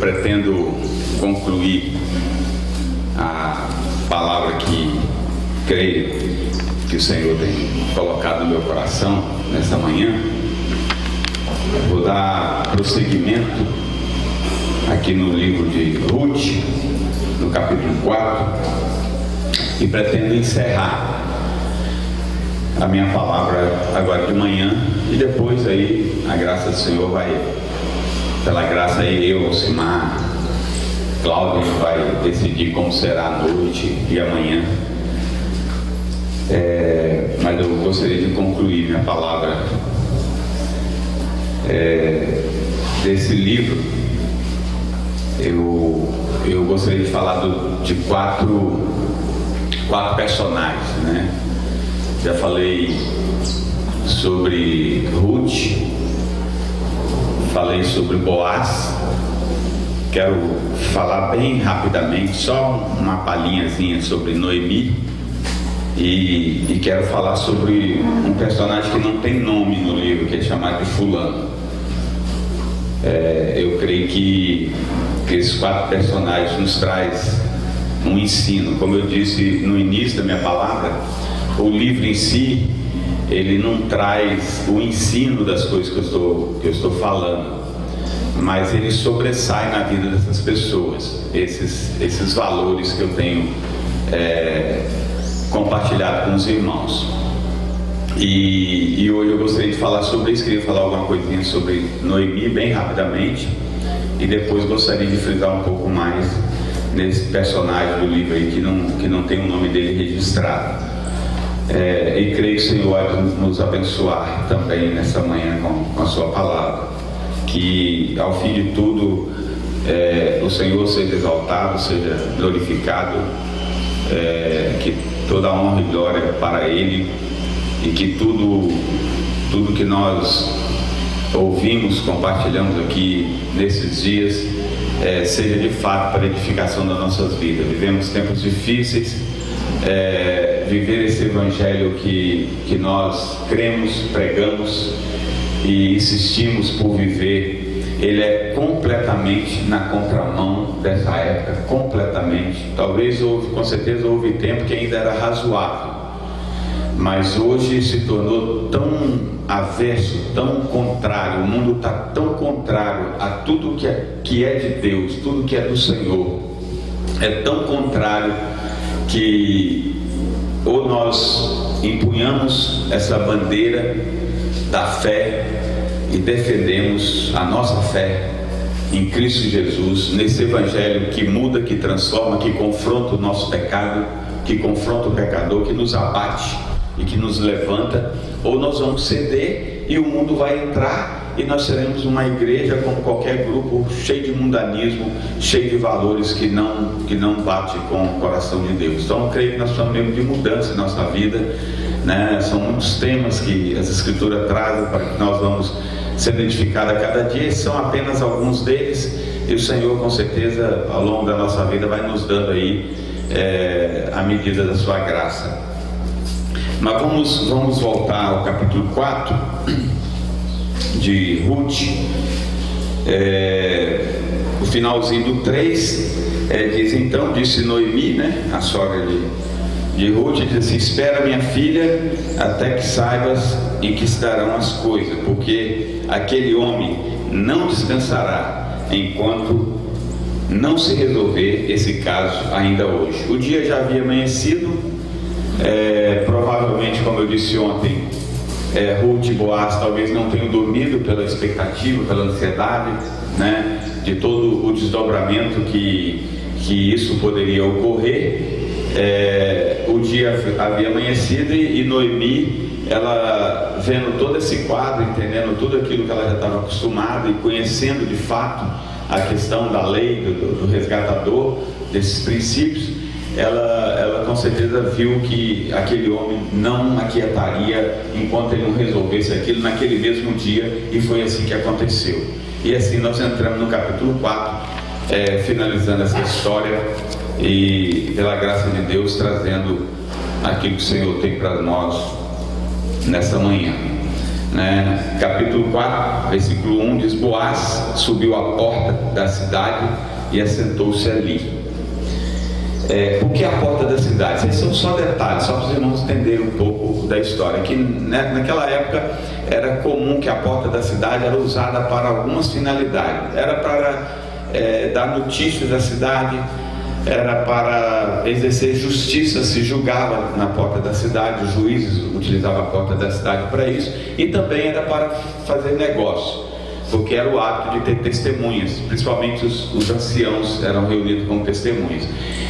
pretendo concluir a palavra que creio que o Senhor tem colocado no meu coração nessa manhã. Vou dar prosseguimento aqui no livro de Ruth, no capítulo 4, e pretendo encerrar a minha palavra agora de manhã, e depois aí a graça do Senhor vai, pela graça aí eu, Alcimar, Cláudio vai decidir como será a noite e amanhã. Mas eu gostaria de concluir minha palavra desse livro. Eu gostaria de falar de quatro personagens, né? Já falei sobre Ruth, falei sobre Boaz. Quero falar bem rapidamente, só uma palhinhazinha sobre Noemi, e quero falar sobre um personagem que não tem nome no livro, que é chamado de Fulano. Eu creio que esses quatro personagens nos traz um ensino. Como eu disse no início da minha palavra, o livro em si, ele não traz o ensino das coisas que eu estou falando, mas ele sobressai na vida dessas pessoas, esses valores que eu tenho compartilhado com os irmãos. E hoje eu gostaria de falar sobre isso. Queria falar alguma coisinha sobre Noemi bem rapidamente, e depois gostaria de frisar um pouco mais nesse personagem do livro aí que não tem o nome dele registrado. E creio que o Senhor vai nos abençoar também nessa manhã com a sua palavra, que ao fim de tudo o Senhor seja exaltado, seja glorificado, que toda a honra e glória para Ele, e que tudo que nós ouvimos, compartilhamos aqui nesses dias, seja de fato para a edificação das nossas vidas. Vivemos tempos difíceis. Viver esse evangelho que nós cremos, pregamos e insistimos por viver, ele é completamente na contramão dessa época, completamente. Talvez com certeza houve tempo que ainda era razoável, mas hoje se tornou tão averso, tão contrário. O mundo está tão contrário a tudo que é de Deus, tudo que é do Senhor. É tão contrário que ou nós empunhamos essa bandeira da fé e defendemos a nossa fé em Cristo Jesus, nesse evangelho que muda, que transforma, que confronta o nosso pecado, que confronta o pecador, que nos abate e que nos levanta, ou nós vamos ceder e o mundo vai entrar e nós seremos uma igreja como qualquer grupo, cheio de mundanismo, cheio de valores que não bate com o coração de Deus. Então eu creio que nós estamos mesmo de mudança em nossa vida, né? São muitos temas que as Escrituras trazem para que nós vamos ser edificados a cada dia, e são apenas alguns deles, e o Senhor com certeza ao longo da nossa vida vai nos dando aí a medida da sua graça. Mas vamos voltar ao capítulo 4 de Ruth. O finalzinho do 3 diz: então disse Noemi, né, a sogra de Ruth, diz assim: espera, minha filha, até que saibas em que se darão as coisas, porque aquele homem não descansará enquanto não se resolver esse caso ainda hoje. O dia já havia amanhecido. Provavelmente, como eu disse ontem, Ruth e Boaz talvez não tenham dormido pela expectativa, pela ansiedade, né, de todo o desdobramento que isso poderia ocorrer. O dia havia amanhecido e Noemi, ela vendo todo esse quadro, entendendo tudo aquilo que ela já estava acostumada e conhecendo de fato a questão da lei, do resgatador, desses princípios, ela com certeza viu que aquele homem não aquietaria enquanto ele não resolvesse aquilo naquele mesmo dia, e foi assim que aconteceu. E assim nós entramos no capítulo 4, finalizando essa história e, pela graça de Deus, trazendo aquilo que o Senhor tem para nós nessa manhã. Capítulo 4, versículo 1 diz: Boaz subiu à porta da cidade e assentou-se ali. Por que a porta da cidade? Esses são só detalhes, só para os irmãos entenderem um pouco da história. Que naquela época era comum que a porta da cidade era usada para algumas finalidades. Era para dar notícias da cidade, era para exercer justiça, se julgava na porta da cidade, os juízes utilizavam a porta da cidade para isso, e também era para fazer negócio, porque era o hábito de ter testemunhas, principalmente os anciãos eram reunidos como testemunhas.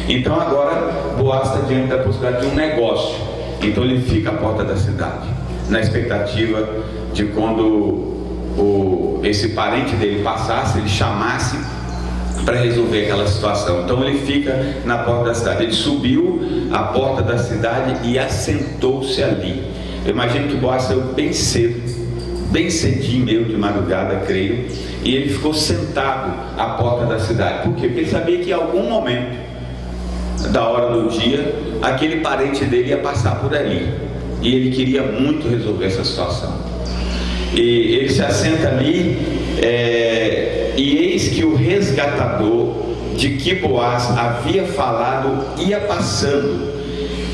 Então agora Boaz está diante da possibilidade de um negócio, então ele fica à porta da cidade, na expectativa de quando esse parente dele passasse, ele chamasse para resolver aquela situação. Então ele fica na porta da cidade. Ele subiu à porta da cidade e assentou-se ali. Eu imagino que Boaz saiu bem cedo, bem cedinho, meio de madrugada, creio, e ele ficou sentado à porta da cidade. Por quê? Porque ele sabia que em algum momento da hora do dia aquele parente dele ia passar por ali, e ele queria muito resolver essa situação. E ele se assenta ali, e eis que o resgatador de que Boaz havia falado ia passando.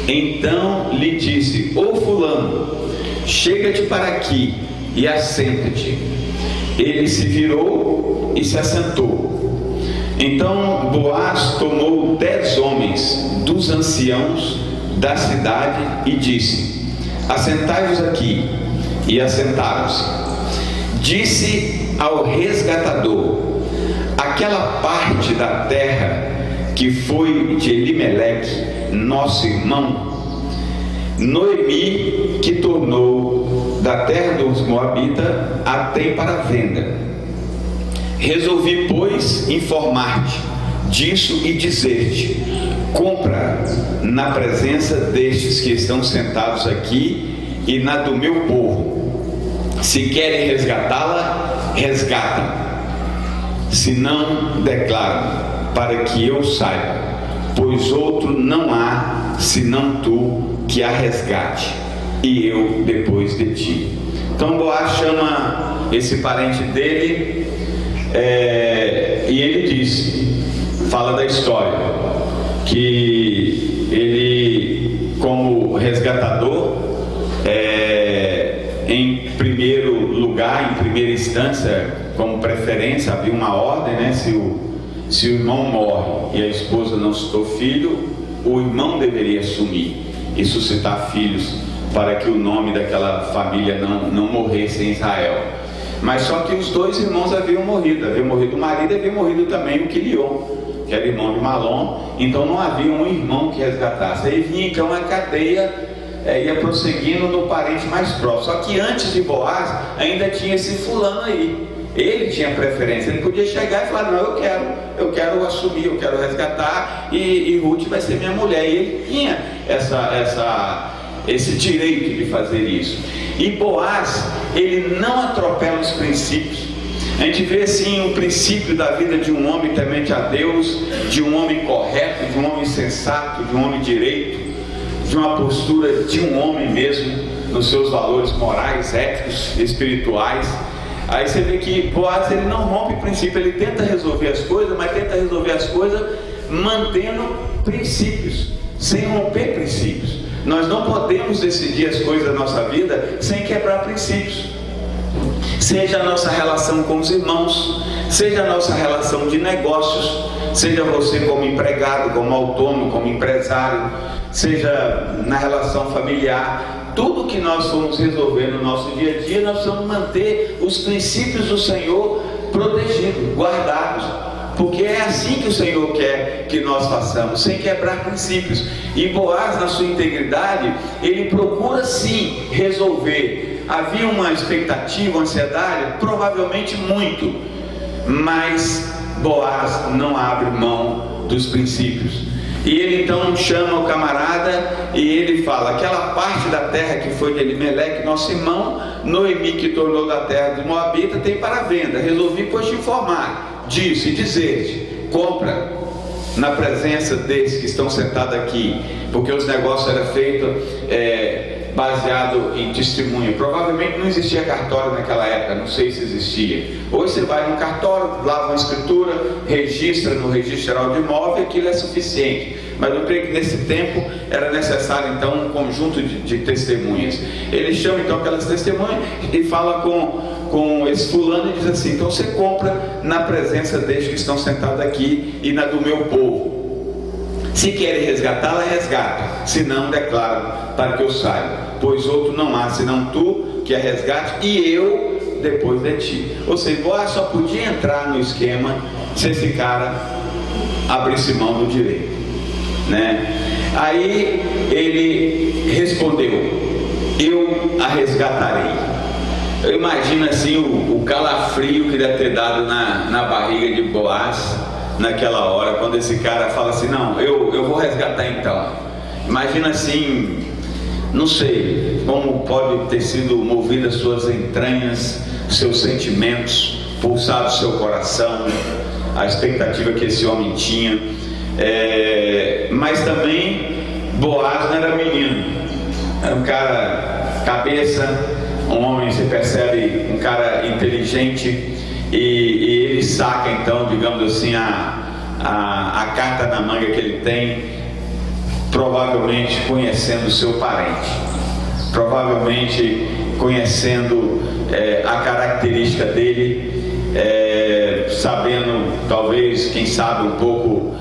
Então lhe disse: Ô fulano, chega-te para aqui e assenta-te. Ele se virou e se assentou. Então Boaz tomou 10 homens dos anciãos da cidade e disse: assentai-vos aqui. E assentaram-se. Disse ao resgatador: aquela parte da terra que foi de Elimeleque, nosso irmão, Noemi, que tornou da terra dos Moabitas, a tem para venda. Resolvi, pois, informar-te disso e dizer-te: compra na presença destes que estão sentados aqui e na do meu povo. Se querem resgatá-la, resgata. Se não, declara, para que eu saiba, pois outro não há senão tu que a resgate, e eu depois de ti. Então Boaz chama esse parente dele, e ele diz, fala da história, que ele, como resgatador, em primeiro lugar, em primeira instância, como preferência, havia uma ordem, né? Se o irmão morre e a esposa não suscitou filho, o irmão deveria assumir e suscitar filhos, para que o nome daquela família não morresse em Israel. Mas só que os dois irmãos haviam morrido o marido e havia morrido também o Quilion, que era irmão de Malom. Então não havia um irmão que resgatasse. Aí vinha então a cadeia, ia prosseguindo no parente mais próximo. Só que antes de Boaz ainda tinha esse fulano aí. Ele tinha preferência, ele podia chegar e falar: não, eu quero assumir, eu quero resgatar, e Ruth vai ser minha mulher. E ele tinha esse direito de fazer isso. E Boaz, ele não atropela os princípios. A gente vê assim o princípio da vida de um homem temente a Deus, de um homem correto, de um homem sensato, de um homem direito, de uma postura de um homem mesmo, nos seus valores morais, éticos, espirituais. Aí você vê que Boaz, ele não rompe princípio, ele tenta resolver as coisas, mas tenta resolver as coisas mantendo princípios, sem romper princípios. Nós não podemos decidir as coisas da nossa vida sem quebrar princípios. Seja a nossa relação com os irmãos, seja a nossa relação de negócios, seja você como empregado, como autônomo, como empresário, seja na relação familiar. Tudo que nós formos resolver no nosso dia a dia, nós precisamos manter os princípios do Senhor protegidos, guardados, porque é assim que o Senhor quer que nós façamos, sem quebrar princípios. E Boaz, na sua integridade, ele procura sim resolver. Havia uma expectativa, uma ansiedade, provavelmente muito, mas Boaz não abre mão dos princípios. E ele então chama o camarada e ele fala: aquela parte da terra que foi de Elimeleque, nosso irmão, Noemi, que tornou da terra de Moabita, tem para venda. Resolvi, pois, te informar disso e dizer-te: compra na presença desses que estão sentados aqui, porque os negócios eram feitos baseado em testemunha. Provavelmente não existia cartório naquela época, não sei se existia. Hoje você vai no cartório, lava uma escritura, registra no registro geral de imóvel, aquilo é suficiente. Mas eu creio que nesse tempo era necessário então um conjunto de testemunhas. Ele chama então aquelas testemunhas e fala com esse fulano e diz assim: então você compra na presença destes que estão sentados aqui e na do meu povo. Se querem resgatá-la, resgata, se não, declara para que eu saiba, pois outro não há senão tu que a resgate e eu depois de ti. Ou seja, Boaz só podia entrar no esquema se esse cara abrisse mão do direito, né? Aí ele respondeu: eu a resgatarei. Eu imagino assim o calafrio que deve ter dado na barriga de Boaz naquela hora, quando esse cara fala assim: não, eu vou resgatar então. Imagina assim, não sei como pode ter sido movida suas entranhas, seus sentimentos, pulsado seu coração, a expectativa que esse homem tinha. Mas também Boaz não era menino, era um cara cabeça, um homem, se percebe, um cara inteligente. E ele saca então, digamos assim, a carta na manga que ele tem, provavelmente conhecendo o seu parente, provavelmente conhecendo a característica dele, sabendo talvez, quem sabe, um pouco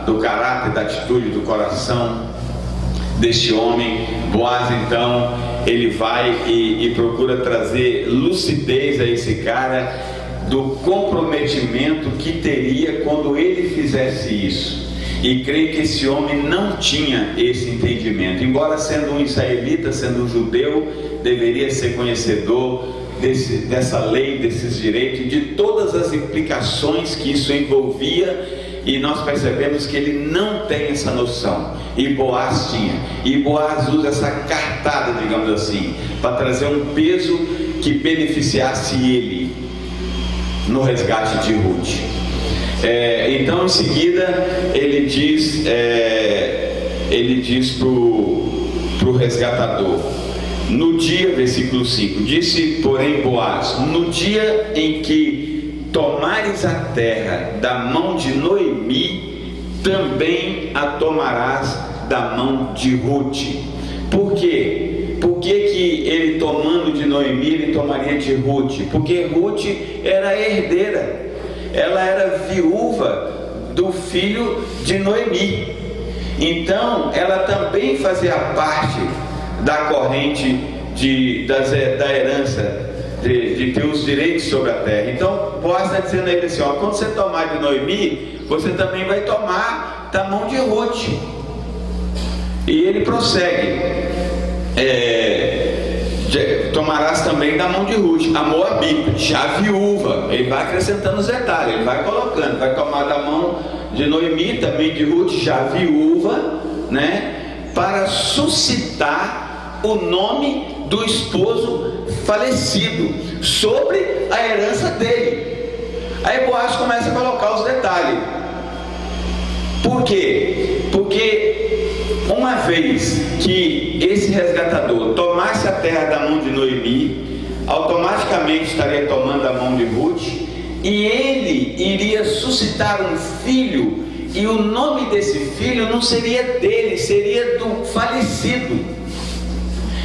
do caráter, da atitude, do coração deste homem. Boaz então, ele vai e procura trazer lucidez a esse cara do comprometimento que teria quando ele fizesse isso. E creio que esse homem não tinha esse entendimento, embora sendo um israelita, sendo um judeu, deveria ser conhecedor dessa lei, desses direitos e de todas as implicações que isso envolvia. E nós percebemos que ele não tem essa noção, e Boaz tinha. E Boaz usa essa cartada, digamos assim, para trazer um peso que beneficiasse ele no resgate de Ruth. Então em seguida ele diz para o resgatador, no dia, versículo 5, disse porém Boaz: no dia em que tomares a terra da mão de Noemi, também a tomarás da mão de Ruth. Por quê? Por que ele, tomando de Noemi, ele tomaria de Ruth? Porque Ruth era herdeira, ela era viúva do filho de Noemi, então ela também fazia parte da corrente da herança, de ter os direitos sobre a terra. Então Boaz está dizendo a ele assim: quando você tomar de Noemi, você também vai tomar da mão de Ruth. E ele prossegue: tomarás também da mão de Ruth, a Moabita, já viúva. Ele vai acrescentando os detalhes, ele vai colocando, vai tomar da mão de Noemi, também de Ruth, já viúva, né, para suscitar o nome do esposo falecido sobre a herança dele. Aí Boaz começa a colocar os detalhes. Por quê? Porque uma vez que esse resgatador tomasse a terra da mão de Noemi, automaticamente estaria tomando a mão de Ruth, e ele iria suscitar um filho, e o nome desse filho não seria dele, seria do falecido.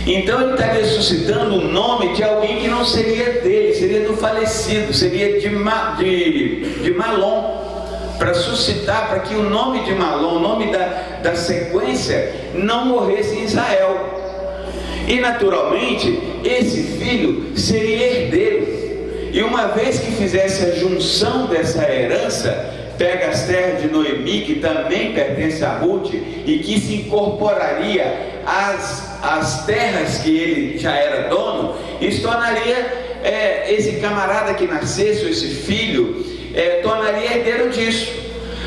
Então ele estaria suscitando o nome de alguém que não seria dele, seria do falecido, seria de Malom, para suscitar, para que o nome de Malom, o nome da sequência, não morresse em Israel. E naturalmente esse filho seria herdeiro, e uma vez que fizesse a junção dessa herança, pega as terras de Noemi, que também pertence a Ruth, e que se incorporaria às terras que ele já era dono, e se tornaria esse camarada que nascesse, esse filho, tornaria herdeiro disso.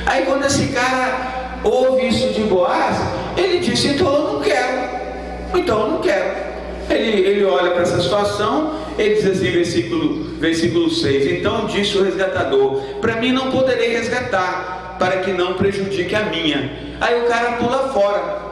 Aí quando esse cara ouve isso de Boaz, ele disse: então eu não quero. Ele olha para essa situação, ele diz assim, versículo 6: então disse o resgatador: para mim não poderei resgatar, para que não prejudique a minha. Aí o cara pula fora,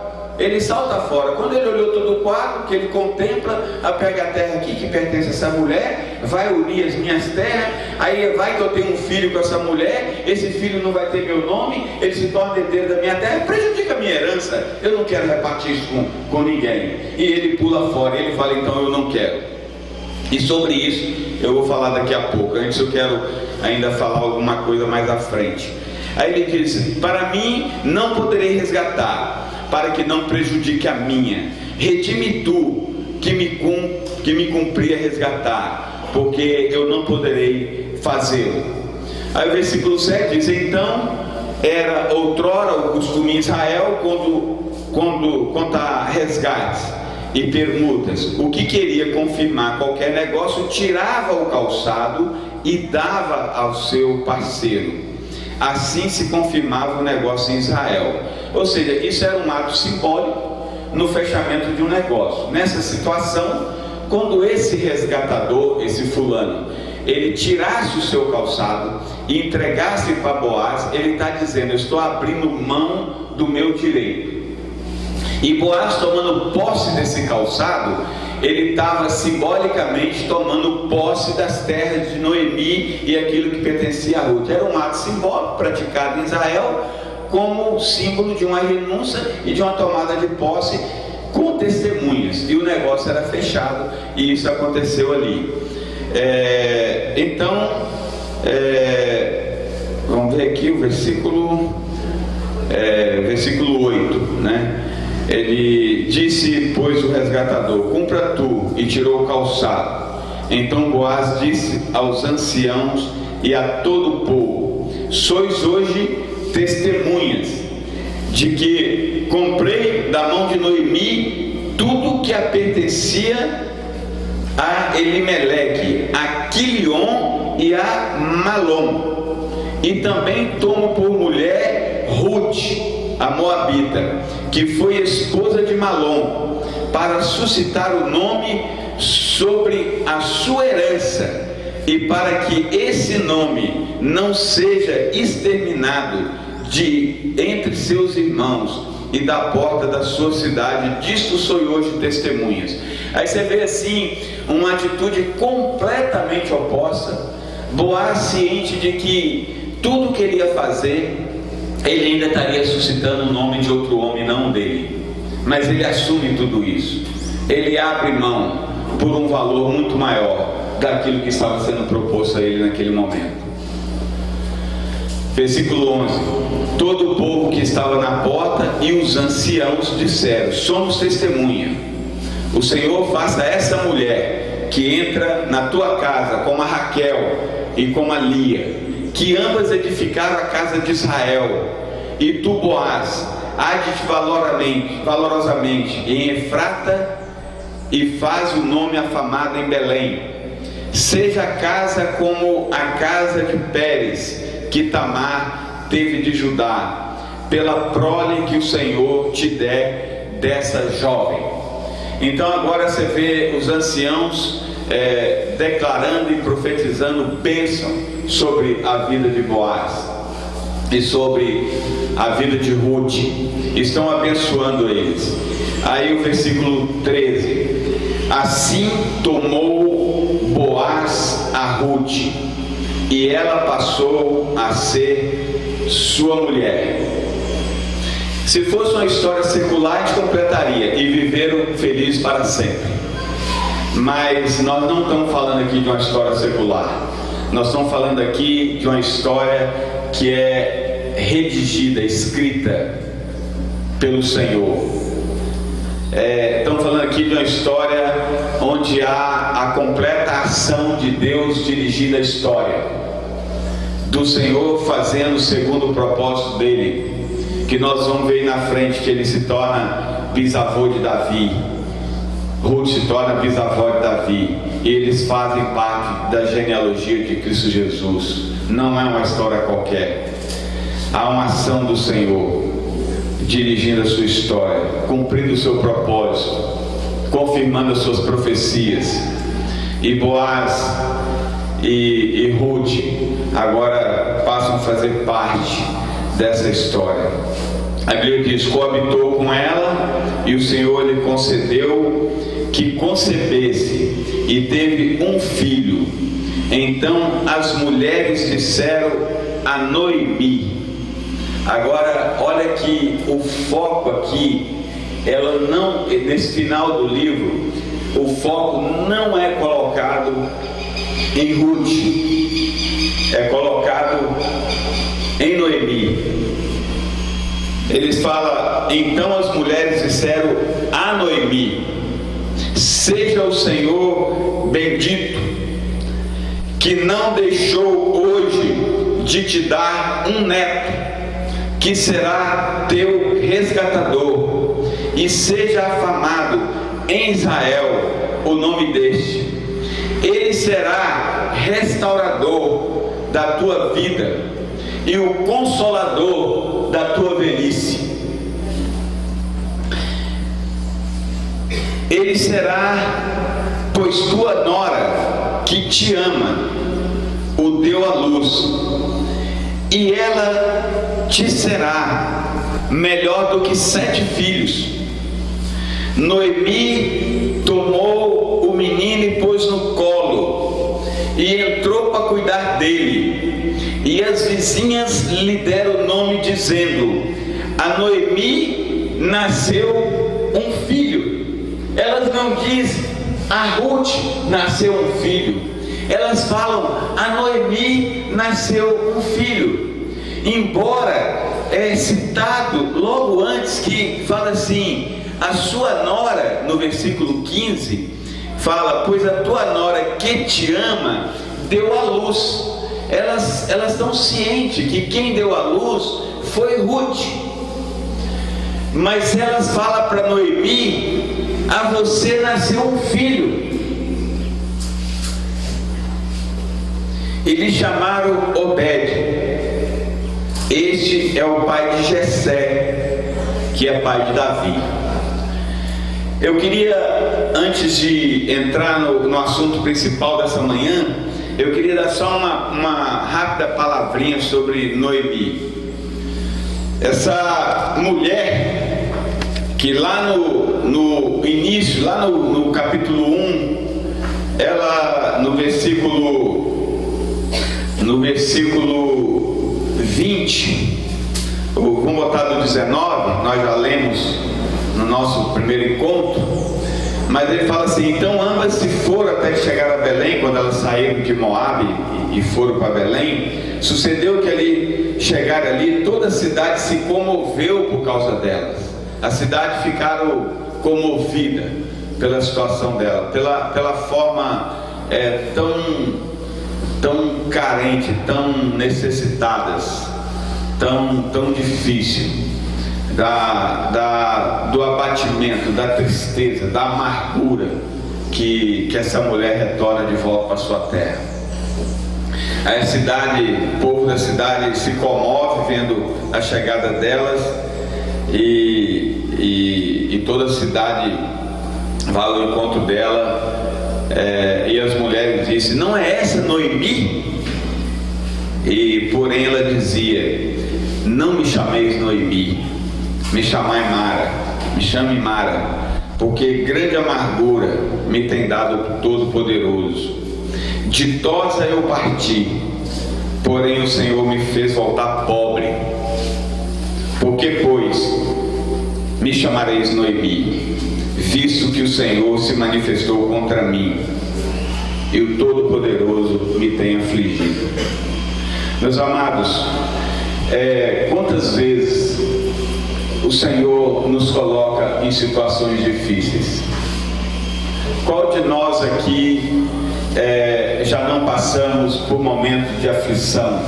ele salta fora. Quando ele olhou todo o quadro, que ele contempla, pega a terra aqui que pertence a essa mulher, vai unir as minhas terras, aí vai que eu tenho um filho com essa mulher, esse filho não vai ter meu nome, ele se torna herdeiro da minha terra, prejudica a minha herança, eu não quero repartir isso com ninguém. E ele pula fora, e ele fala, então eu não quero. E sobre isso eu vou falar daqui a pouco. Antes eu quero ainda falar alguma coisa mais à frente. Aí ele diz, para mim não poderei resgatar, para que não prejudique a minha. Redime tu, que me cumpria resgatar, porque eu não poderei fazê-lo. Aí o versículo 7 diz, então era outrora o costume em Israel, quanto a resgates e permutas, o que queria confirmar qualquer negócio, tirava o calçado e dava ao seu parceiro. Assim se confirmava o negócio em Israel. Ou seja, isso era um ato simbólico no fechamento de um negócio. Nessa situação, quando esse resgatador, esse fulano, ele tirasse o seu calçado e entregasse para Boaz, ele está dizendo, eu estou abrindo mão do meu direito. E Boaz, tomando posse desse calçado, ele estava simbolicamente tomando posse das terras de Noemi e aquilo que pertencia a Ruth. Era um ato simbólico praticado em Israel como símbolo de uma renúncia e de uma tomada de posse com testemunhas. E o negócio era fechado e isso aconteceu ali. Vamos ver aqui o versículo 8, né? Ele disse, pois, o resgatador, cumpra tu, e tirou o calçado. Então Boaz disse aos anciãos e a todo o povo, sois hoje testemunhas de que comprei da mão de Noemi tudo que a pertencia a Elimeleque, a Quilion e a Malom, e também tomo por mulher Ruth, a Moabita, que foi esposa de Malom, para suscitar o nome sobre a sua herança, e para que esse nome não seja exterminado de entre seus irmãos e da porta da sua cidade. Disto sou hoje testemunhas. Aí você vê assim uma atitude completamente oposta. Boaz, ciente de que tudo que ele ia fazer, ele ainda estaria suscitando o nome de outro homem, não dele, mas ele assume tudo isso. Ele abre mão por um valor muito maior daquilo que estava sendo proposto a ele naquele momento. Versículo 11: todo o povo que estava na porta e os anciãos disseram, somos testemunha. O Senhor faça essa mulher que entra na tua casa como a Raquel e como a Lia, que ambas edificaram a casa de Israel, e tu, Boaz, age valorosamente em Efrata e faz o nome afamado em Belém. Seja a casa como a casa de Pérez, que Tamar teve de Judá, pela prole que o Senhor te der dessa jovem. Então agora você vê os anciãos declarando e profetizando bênção sobre a vida de Boaz e sobre a vida de Ruth. Estão abençoando eles. Aí o versículo 13: assim tomou Boaz a Ruth, e ela passou a ser sua mulher. Se fosse uma história secular, a gente completaria: e viveram felizes para sempre. Mas nós não estamos falando aqui de uma história secular. Nós estamos falando aqui de uma história que é redigida, escrita pelo Senhor. Estamos falando aqui de uma história onde há a completa ação de Deus dirigindo a história, do Senhor fazendo segundo o propósito dele, que nós vamos ver na frente que ele se torna bisavô de Davi. Ruth se torna bisavó de Davi, e eles fazem parte da genealogia de Cristo Jesus. Não é uma história qualquer. Há uma ação do Senhor dirigindo a sua história, cumprindo o seu propósito, confirmando as suas profecias. E Boaz e Ruth agora passam a fazer parte dessa história. A Bíblia diz: coabitou com ela, e o Senhor lhe concedeu que concebesse, e teve um filho. Então as mulheres disseram a Noemi. Agora, olha que o foco aqui, ela não, nesse final do livro, o foco não é colocado em Ruth, é colocado em Noemi. Eles falam: então as mulheres disseram a Noemi: seja o Senhor bendito, que não deixou hoje de te dar um neto, que será teu resgatador, e seja afamado em Israel o nome deste. Ele será restaurador da tua vida e o consolador da tua velhice. Ele será, pois tua nora que te ama o deu à luz, e ela te será melhor do que 7 filhos. Noemi tomou o menino e pôs no colo, e entrou para cuidar dele. E as vizinhas lhe deram o nome, dizendo: a Noemi nasceu um filho. Elas não dizem: a Ruth nasceu um filho. Elas falam: a Noemi nasceu um filho. Embora é citado logo antes, que fala assim: a sua nora, no versículo 15, fala: pois a tua nora que te ama deu à luz. Elas estão cientes que quem deu à luz foi Ruth. Mas elas falam para Noemi: a você nasceu um filho. E lhe chamaram Obed. Este é o pai de Jessé, que é pai de Davi. Eu queria, antes de entrar no assunto principal dessa manhã, eu queria dar só uma rápida palavrinha sobre Noemi. Essa mulher que lá no início, lá no capítulo 1, ela no versículo 20, vamos botar do 19, nós já lemos no nosso primeiro encontro, mas ele fala assim: então ambas se foram até chegar a Belém. Quando elas saíram de Moabe e foram para Belém, sucedeu que ali, chegaram ali, toda a cidade se comoveu por causa delas. A cidade ficaram comovida pela situação dela, pela forma tão carente, tão necessitadas, tão difícil, do abatimento, da tristeza, da amargura que essa mulher retorna de volta para sua terra. A cidade, o povo da cidade se comove vendo a chegada delas, e toda a cidade vai ao encontro dela. E as mulheres dizem: não é essa Noemi? E porém ela dizia: não me chameis Noemi, me chamai Mara, me chame Mara, porque grande amargura me tem dado o Todo-Poderoso. Ditosa eu parti, porém o Senhor me fez voltar pobre. Porque pois me chamareis Noemi, visto que o Senhor se manifestou contra mim, e o Todo-Poderoso me tem afligido. Meus amados, quantas vezes o Senhor nos coloca em situações difíceis? Qual de nós aqui já não passamos por momentos de aflição?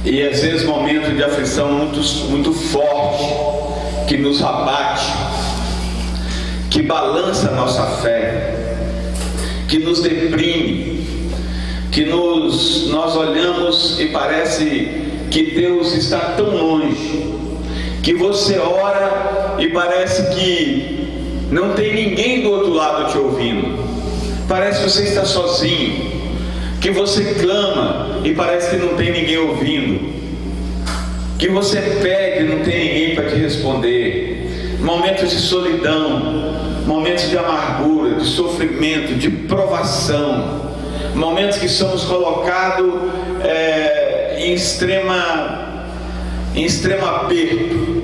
E às vezes momentos de aflição muito forte, que nos abate, que balança a nossa fé, que nos deprime, que nós olhamos e parece que Deus está tão longe, que você ora e parece que não tem ninguém do outro lado te ouvindo, parece que você está sozinho, que você clama e parece que não tem ninguém ouvindo. que você pede e não tem ninguém para te responder, momentos de solidão, momentos de amargura, de sofrimento, de provação, momentos que somos colocados em extremo aperto,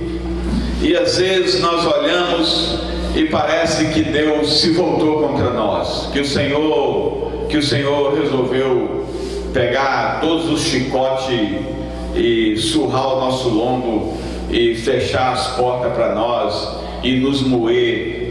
e às vezes nós olhamos e parece que Deus se voltou contra nós, que o Senhor resolveu pegar todos os chicotes e surrar o nosso lombo e fechar as portas para nós e nos moer,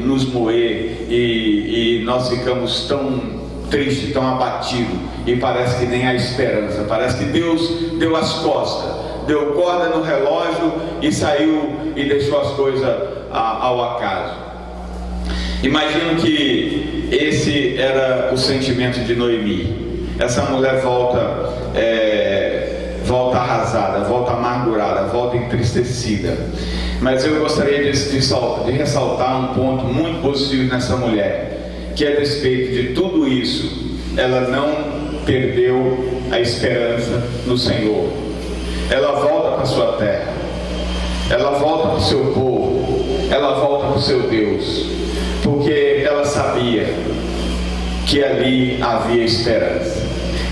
e nós ficamos tão tristes, tão abatidos, e parece que nem há esperança, parece que Deus deu as costas, deu corda no relógio e saiu e deixou as coisas ao acaso. Imagino que esse era o sentimento de Noemi. Essa mulher volta arrasada, volta amargurada, volta entristecida. Mas eu gostaria de ressaltar um ponto muito positivo nessa mulher, que a despeito de tudo isso, ela não perdeu a esperança no Senhor. Ela volta para a sua terra, ela volta para o seu povo, ela volta para o seu Deus, porque ela sabia que ali havia esperança,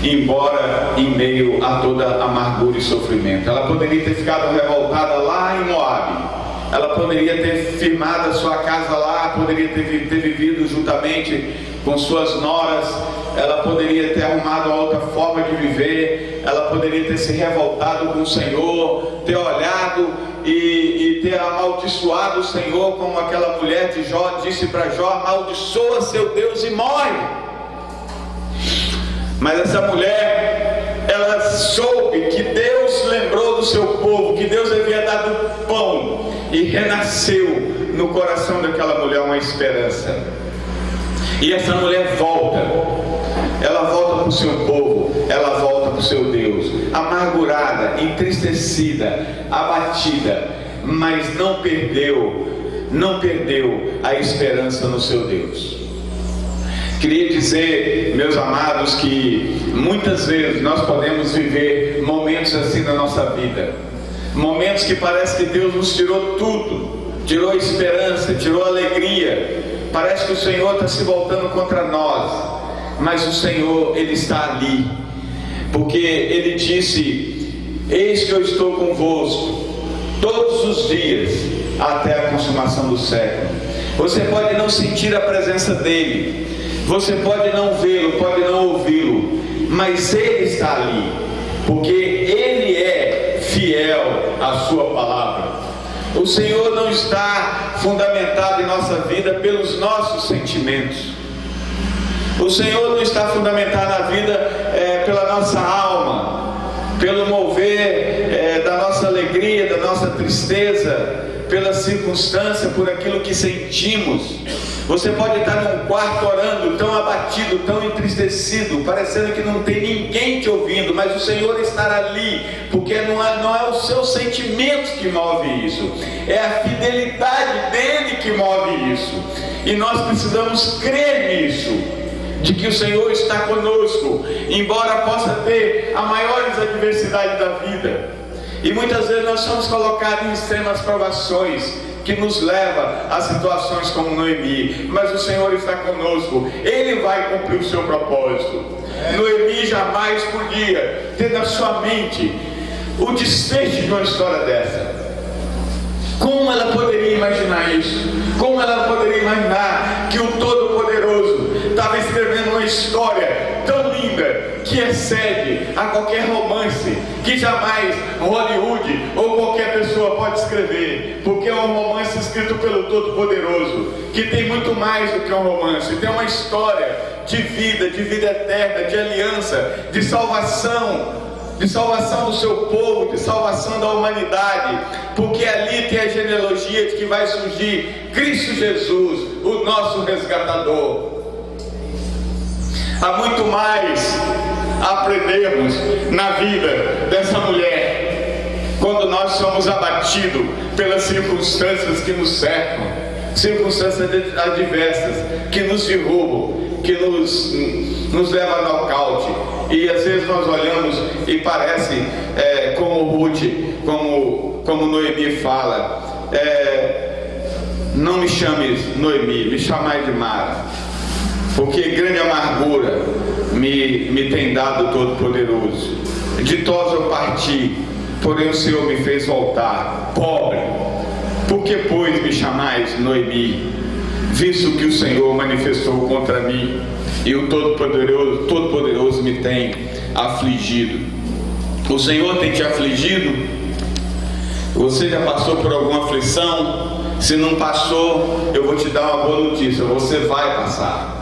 embora em meio a toda amargura e sofrimento. Ela poderia ter ficado revoltada lá em Moabe, ela poderia ter firmado a sua casa lá, poderia ter vivido juntamente com suas noras, ela poderia ter arrumado uma outra forma de viver, ela poderia ter se revoltado com o Senhor, ter olhado e ter amaldiçoado o Senhor, como aquela mulher de Jó disse para Jó: amaldiçoa seu Deus e morre. Mas essa mulher, ela soube que Deus lembrou do seu povo, que Deus havia dado pão, e renasceu no coração daquela mulher uma esperança. E essa mulher volta, ela volta para o seu povo, ela volta para o seu Deus, amargurada, entristecida, abatida, mas não perdeu a esperança no seu Deus. Queria dizer, meus amados, que muitas vezes nós podemos viver momentos assim na nossa vida, momentos que parece que Deus nos tirou tudo, tirou a esperança, tirou a alegria, parece que o Senhor está se voltando contra nós, mas o Senhor, Ele está ali, porque Ele disse: eis que eu estou convosco todos os dias até a consumação do século. Você pode não sentir a presença dEle, você pode não vê-lo, pode não ouvi-lo, mas Ele está ali, porque Ele é fiel à sua palavra. O Senhor não está fundamentado em nossa vida pelos nossos sentimentos. O Senhor não está fundamentado na vida pela nossa alma, pelo mover da nossa alegria, da nossa tristeza, pela circunstância, por aquilo que sentimos. Você pode estar num quarto orando, tão abatido, tão entristecido, parecendo que não tem ninguém te ouvindo, mas o Senhor está ali, porque não é os seus sentimentos que move isso, é a fidelidade dEle que move isso, e nós precisamos crer nisso, de que o Senhor está conosco, embora possa ter as maiores adversidades da vida, e muitas vezes nós somos colocados em extremas provações, que nos leva a situações como Noemi, mas o Senhor está conosco, Ele vai cumprir o seu propósito. Noemi jamais podia ter na sua mente o desfecho de uma história dessa. Como ela poderia imaginar isso? Como ela poderia imaginar que o Todo-Poderoso estava escrevendo uma história tão linda, que excede a qualquer romance que jamais Hollywood ou qualquer pessoa pode escrever, porque é um romance escrito pelo Todo-Poderoso, que tem muito mais do que um romance, tem uma história de vida eterna, de aliança, de salvação do seu povo, de salvação da humanidade, porque ali tem a genealogia de que vai surgir Cristo Jesus, o nosso resgatador. Há muito mais a aprendermos na vida dessa mulher, quando nós somos abatidos pelas circunstâncias que nos cercam, circunstâncias adversas, que nos derrubam, que nos levam a nocaute, e às vezes nós olhamos e parece como Ruth, como como Noemi fala, não me chames Noemi, me chamai de Mara, porque grande amargura me tem dado o Todo-Poderoso. Ditosa eu parti, porém o Senhor me fez voltar, pobre. Por que, pois, me chamais Noemi, visto que o Senhor manifestou contra mim, e o Todo-Poderoso me tem afligido? O Senhor tem te afligido? Você já passou por alguma aflição? Se não passou, eu vou te dar uma boa notícia: você vai passar.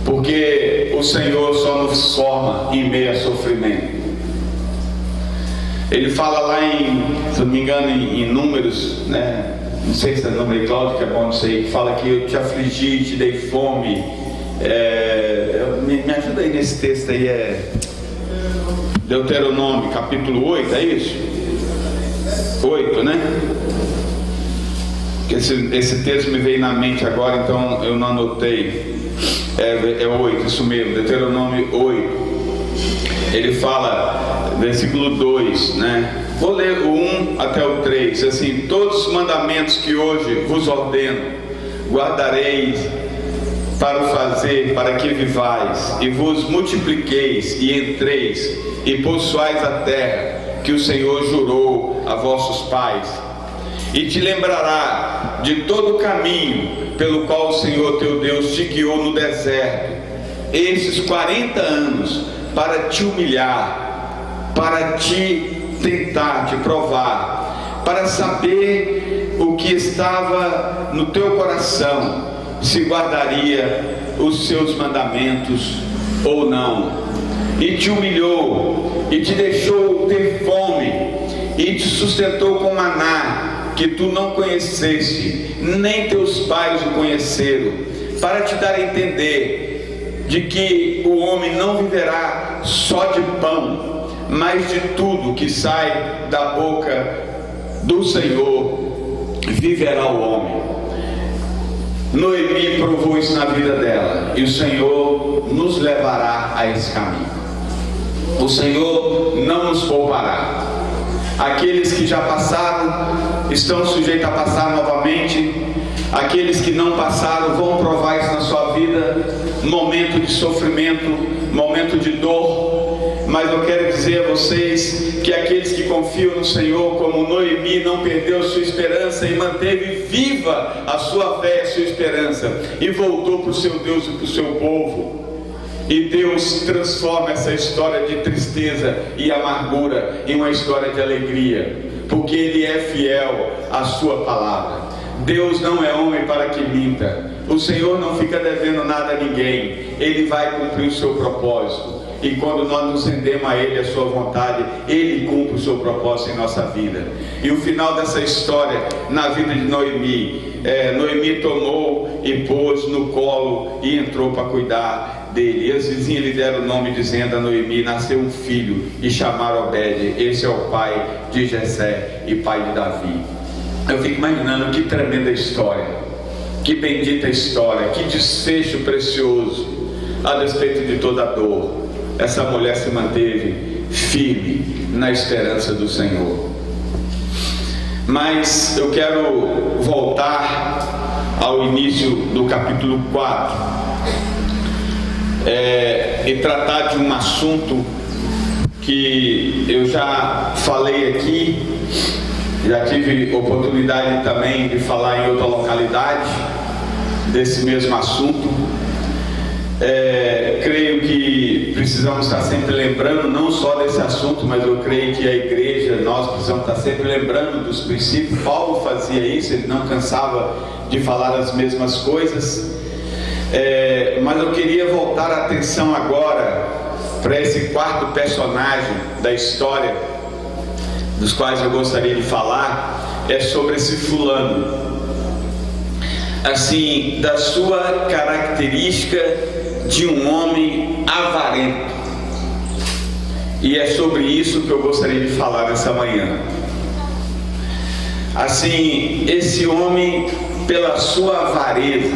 Porque o Senhor só nos forma em meio a sofrimento. Ele fala lá se não me engano, em Números, né? Não sei se é número de Cláudio, que é bom, não sei, que fala que eu te afligi, te dei fome. Me ajuda aí nesse texto aí, Deuteronômio, capítulo 8, é isso? 8, né? Esse texto me veio na mente agora, então eu não anotei. É 8, isso mesmo, Deuteronômio 8. Ele fala, versículo 2, né? Vou ler o 1 até o 3, assim: todos os mandamentos que hoje vos ordeno, guardareis para o fazer, para que vivais, e vos multipliqueis, e entreis, e possuais a terra, que o Senhor jurou a vossos pais. E te lembrará de todo o caminho pelo qual o Senhor teu Deus te guiou no deserto, esses 40 anos, para te humilhar, para te tentar, te provar, para saber o que estava no teu coração, se guardaria os seus mandamentos ou não. E te humilhou, e te deixou ter fome, e te sustentou com maná, que tu não conhecesse, nem teus pais o conheceram, para te dar a entender de que o homem não viverá só de pão, mas de tudo que sai da boca do Senhor viverá o homem. Noemi provou isso na vida dela, e o Senhor nos levará a esse caminho. O Senhor não nos poupará. Aqueles que já passaram estão sujeitos a passar novamente. Aqueles que não passaram vão provar isso na sua vida. Momento de sofrimento, momento de dor. Mas eu quero dizer a vocês que aqueles que confiam no Senhor, como Noemi, não perdeu sua esperança e manteve viva a sua fé, a sua esperança, e voltou para o seu Deus e para o seu povo. E Deus transforma essa história de tristeza e amargura em uma história de alegria, porque Ele é fiel à sua palavra. Deus não é homem para que minta. O Senhor não fica devendo nada a ninguém. Ele vai cumprir o seu propósito. E quando nós nos rendemos a Ele, a sua vontade, Ele cumpre o seu propósito em nossa vida. E o final dessa história, na vida de Noemi, Noemi tomou e pôs no colo e entrou para cuidar dele. E as vizinhas lhe deram o nome, dizendo a Noemi: nasceu um filho, e chamaram Obed. Esse é o pai de Jessé e pai de Davi. Eu fico imaginando que tremenda história, que bendita história, que desfecho precioso. A despeito de toda a dor, essa mulher se manteve firme na esperança do Senhor. Mas eu quero voltar ao início do capítulo 4 e tratar de um assunto que eu já falei aqui, já tive oportunidade também de falar em outra localidade desse mesmo assunto. Creio que precisamos estar sempre lembrando, não só desse assunto, mas eu creio que a igreja, nós precisamos estar sempre lembrando dos princípios. Paulo fazia isso, ele não cansava de falar as mesmas coisas. Mas eu queria voltar a atenção agora para esse quarto personagem da história, dos quais eu gostaria de falar, é sobre esse fulano, assim, da sua característica de um homem avarento. E é sobre isso que eu gostaria de falar nessa manhã. Assim, esse homem, pela sua avareza,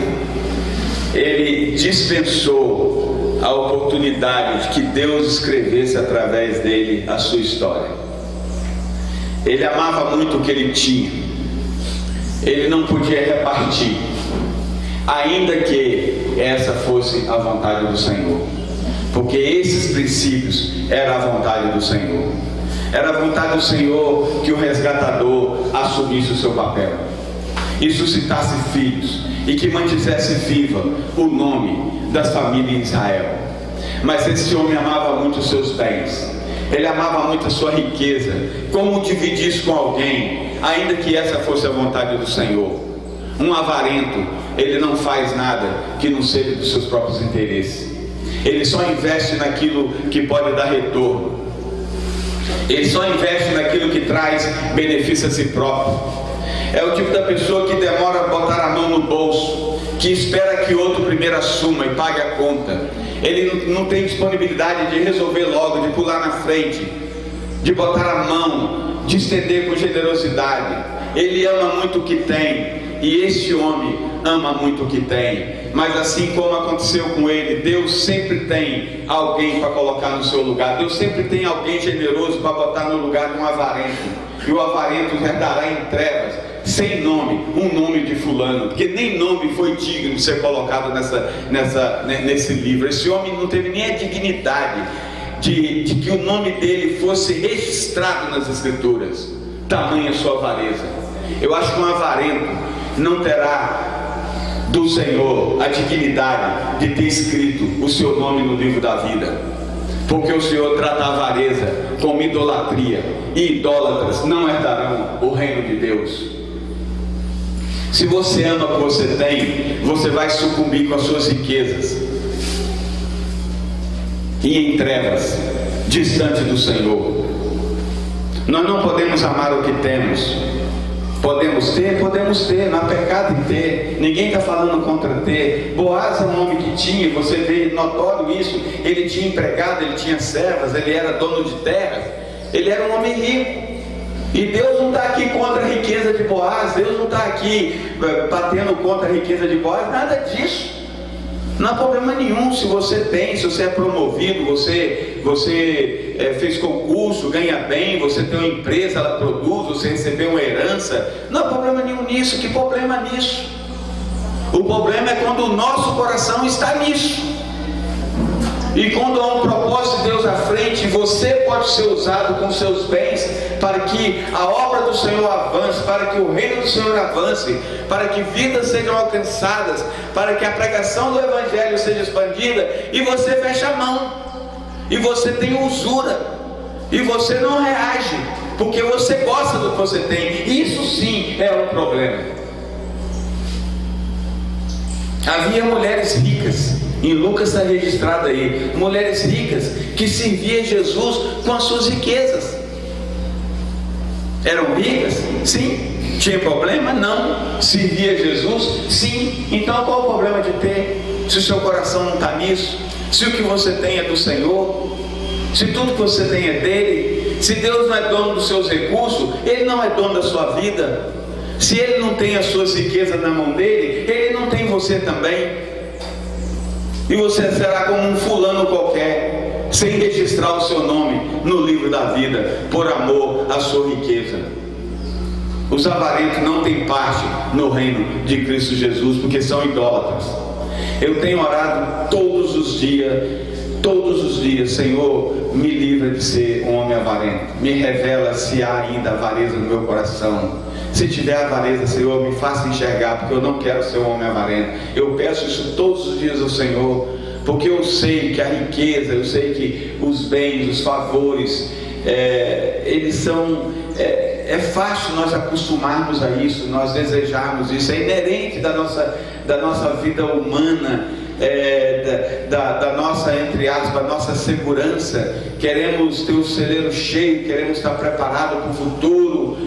ele dispensou a oportunidade de que Deus escrevesse através dele a sua história. Ele amava muito o que ele tinha. Ele não podia repartir, ainda que essa fosse a vontade do Senhor, porque esses princípios eram a vontade do Senhor. Era a vontade do Senhor que o resgatador assumisse o seu papel e suscitasse filhos, e que mantivesse viva o nome das famílias de Israel. Mas esse homem amava muito os seus bens, ele amava muito a sua riqueza. Como dividir isso com alguém, ainda que essa fosse a vontade do Senhor? Um avarento, ele não faz nada que não seja dos seus próprios interesses. Ele só investe naquilo que pode dar retorno. Ele só investe naquilo que traz benefício a si próprio. É o tipo da pessoa que demora a botar a mão no bolso, que espera que outro primeiro assuma e pague a conta. Ele não tem disponibilidade de resolver logo, de pular na frente, de botar a mão, de estender com generosidade. Ele ama muito o que tem, e esse homem ama muito o que tem. Mas assim como aconteceu com ele, Deus sempre tem alguém para colocar no seu lugar. Deus sempre tem alguém generoso para botar no lugar de um avarento. E o avarento herdará em trevas, sem nome, um nome de fulano, porque nem nome foi digno de ser colocado nesse livro. Esse homem não teve nem a dignidade de que o nome dele fosse registrado nas Escrituras. Tamanha sua avareza. Eu acho que um avarento não terá do Senhor a dignidade de ter escrito o seu nome no livro da vida, porque o Senhor trata a avareza como idolatria, e idólatras não herdarão o reino de Deus. Se você ama o que você tem, você vai sucumbir com as suas riquezas e em trevas, distante do Senhor. Nós não podemos amar o que temos. Podemos ter, não há pecado em ter. Ninguém está falando contra ter. Boaz é um homem que tinha, você vê notório isso. Ele tinha empregado, ele tinha servas, ele era dono de terras, ele era um homem rico. E Deus não está aqui contra a riqueza de Boaz, Deus não está aqui batendo contra a riqueza de Boaz, nada disso. Não há problema nenhum se você tem, se você é promovido, você fez concurso, ganha bem, você tem uma empresa, ela produz, você recebeu uma herança. Não há problema nenhum nisso. Que problema nisso? O problema é quando o nosso coração está nisso. E quando há um propósito de Deus à frente, você pode ser usado com seus bens para que a obra do Senhor avance, para que o reino do Senhor avance, para que vidas sejam alcançadas, para que a pregação do Evangelho seja expandida, e você fecha a mão, e você tem usura, e você não reage, porque você gosta do que você tem. Isso sim é um problema. Havia mulheres ricas, em Lucas está registrado aí, mulheres ricas que serviam Jesus com as suas riquezas. Eram ricas? Sim. Tinha problema? Não. Servia Jesus? Sim. Então qual o problema de ter, se o seu coração não está nisso? Se o que você tem é do Senhor? Se tudo que você tem é dele? Se Deus não é dono dos seus recursos, Ele não é dono da sua vida. Se Ele não tem as suas riquezas na mão dele, Ele não tem você também. E você será como um fulano qualquer, sem registrar o seu nome no livro da vida, por amor à sua riqueza. Os avarentos não têm parte no reino de Cristo Jesus, porque são idólatras. Eu tenho orado todos os dias, Senhor, me livra de ser um homem avarento, me revela se há ainda avareza no meu coração. Se tiver avareza, Senhor, me faça enxergar, porque eu não quero ser um homem avarento. Eu peço isso todos os dias ao Senhor, porque eu sei que a riqueza, eu sei que os bens, os favores, eles são... É fácil nós acostumarmos a isso, nós desejarmos isso, é inerente da nossa vida humana, da nossa, entre aspas, nossa segurança. Queremos ter o celeiro cheio, queremos estar preparados para o futuro,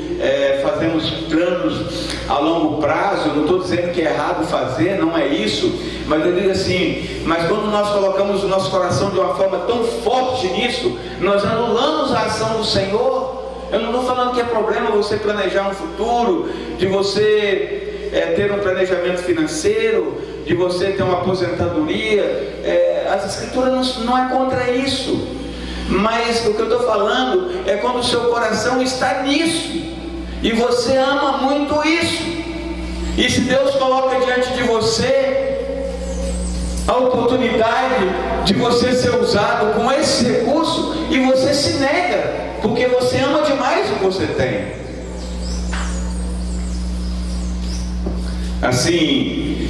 fazemos planos a longo prazo. Eu não estou dizendo que é errado fazer, não é isso, mas eu digo assim, mas quando nós colocamos o nosso coração de uma forma tão forte nisso, nós anulamos a ação do Senhor. Eu não estou falando que é problema você planejar um futuro, de você ter um planejamento financeiro, de você ter uma aposentadoria. As Escrituras não é contra isso. Mas o que eu estou falando é quando o seu coração está nisso, e você ama muito isso. E se Deus coloca diante de você a oportunidade de você ser usado com esse recurso, e você se nega, porque você ama demais o que você tem. Assim,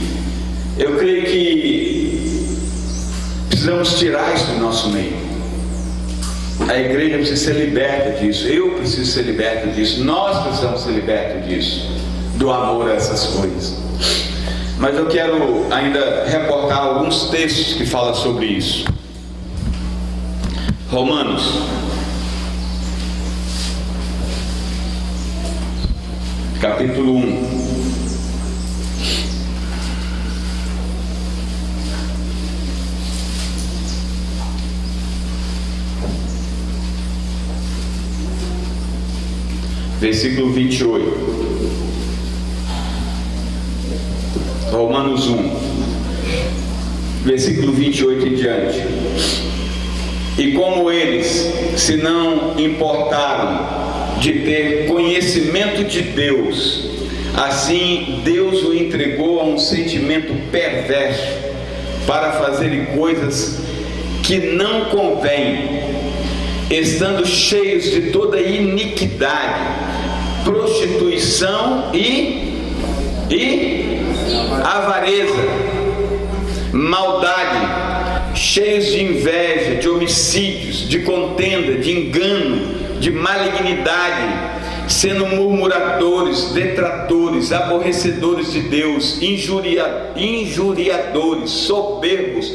eu creio que precisamos tirar isso do nosso meio. A igreja precisa ser liberta disso, eu preciso ser liberto disso, nós precisamos ser libertos disso, do amor a essas coisas. Mas eu quero ainda reportar alguns textos que falam sobre isso. Romanos, capítulo 1. Versículo 28. Romanos 1, versículo 28 em diante. E como eles se não importaram de ter conhecimento de Deus, assim Deus o entregou a um sentimento perverso para fazerem coisas que não convêm, estando cheios de toda iniquidade, prostituição e avareza, maldade, cheios de inveja, de homicídios, de contenda, de engano, de malignidade, sendo murmuradores, detratores, aborrecedores de Deus, injuriadores, soberbos,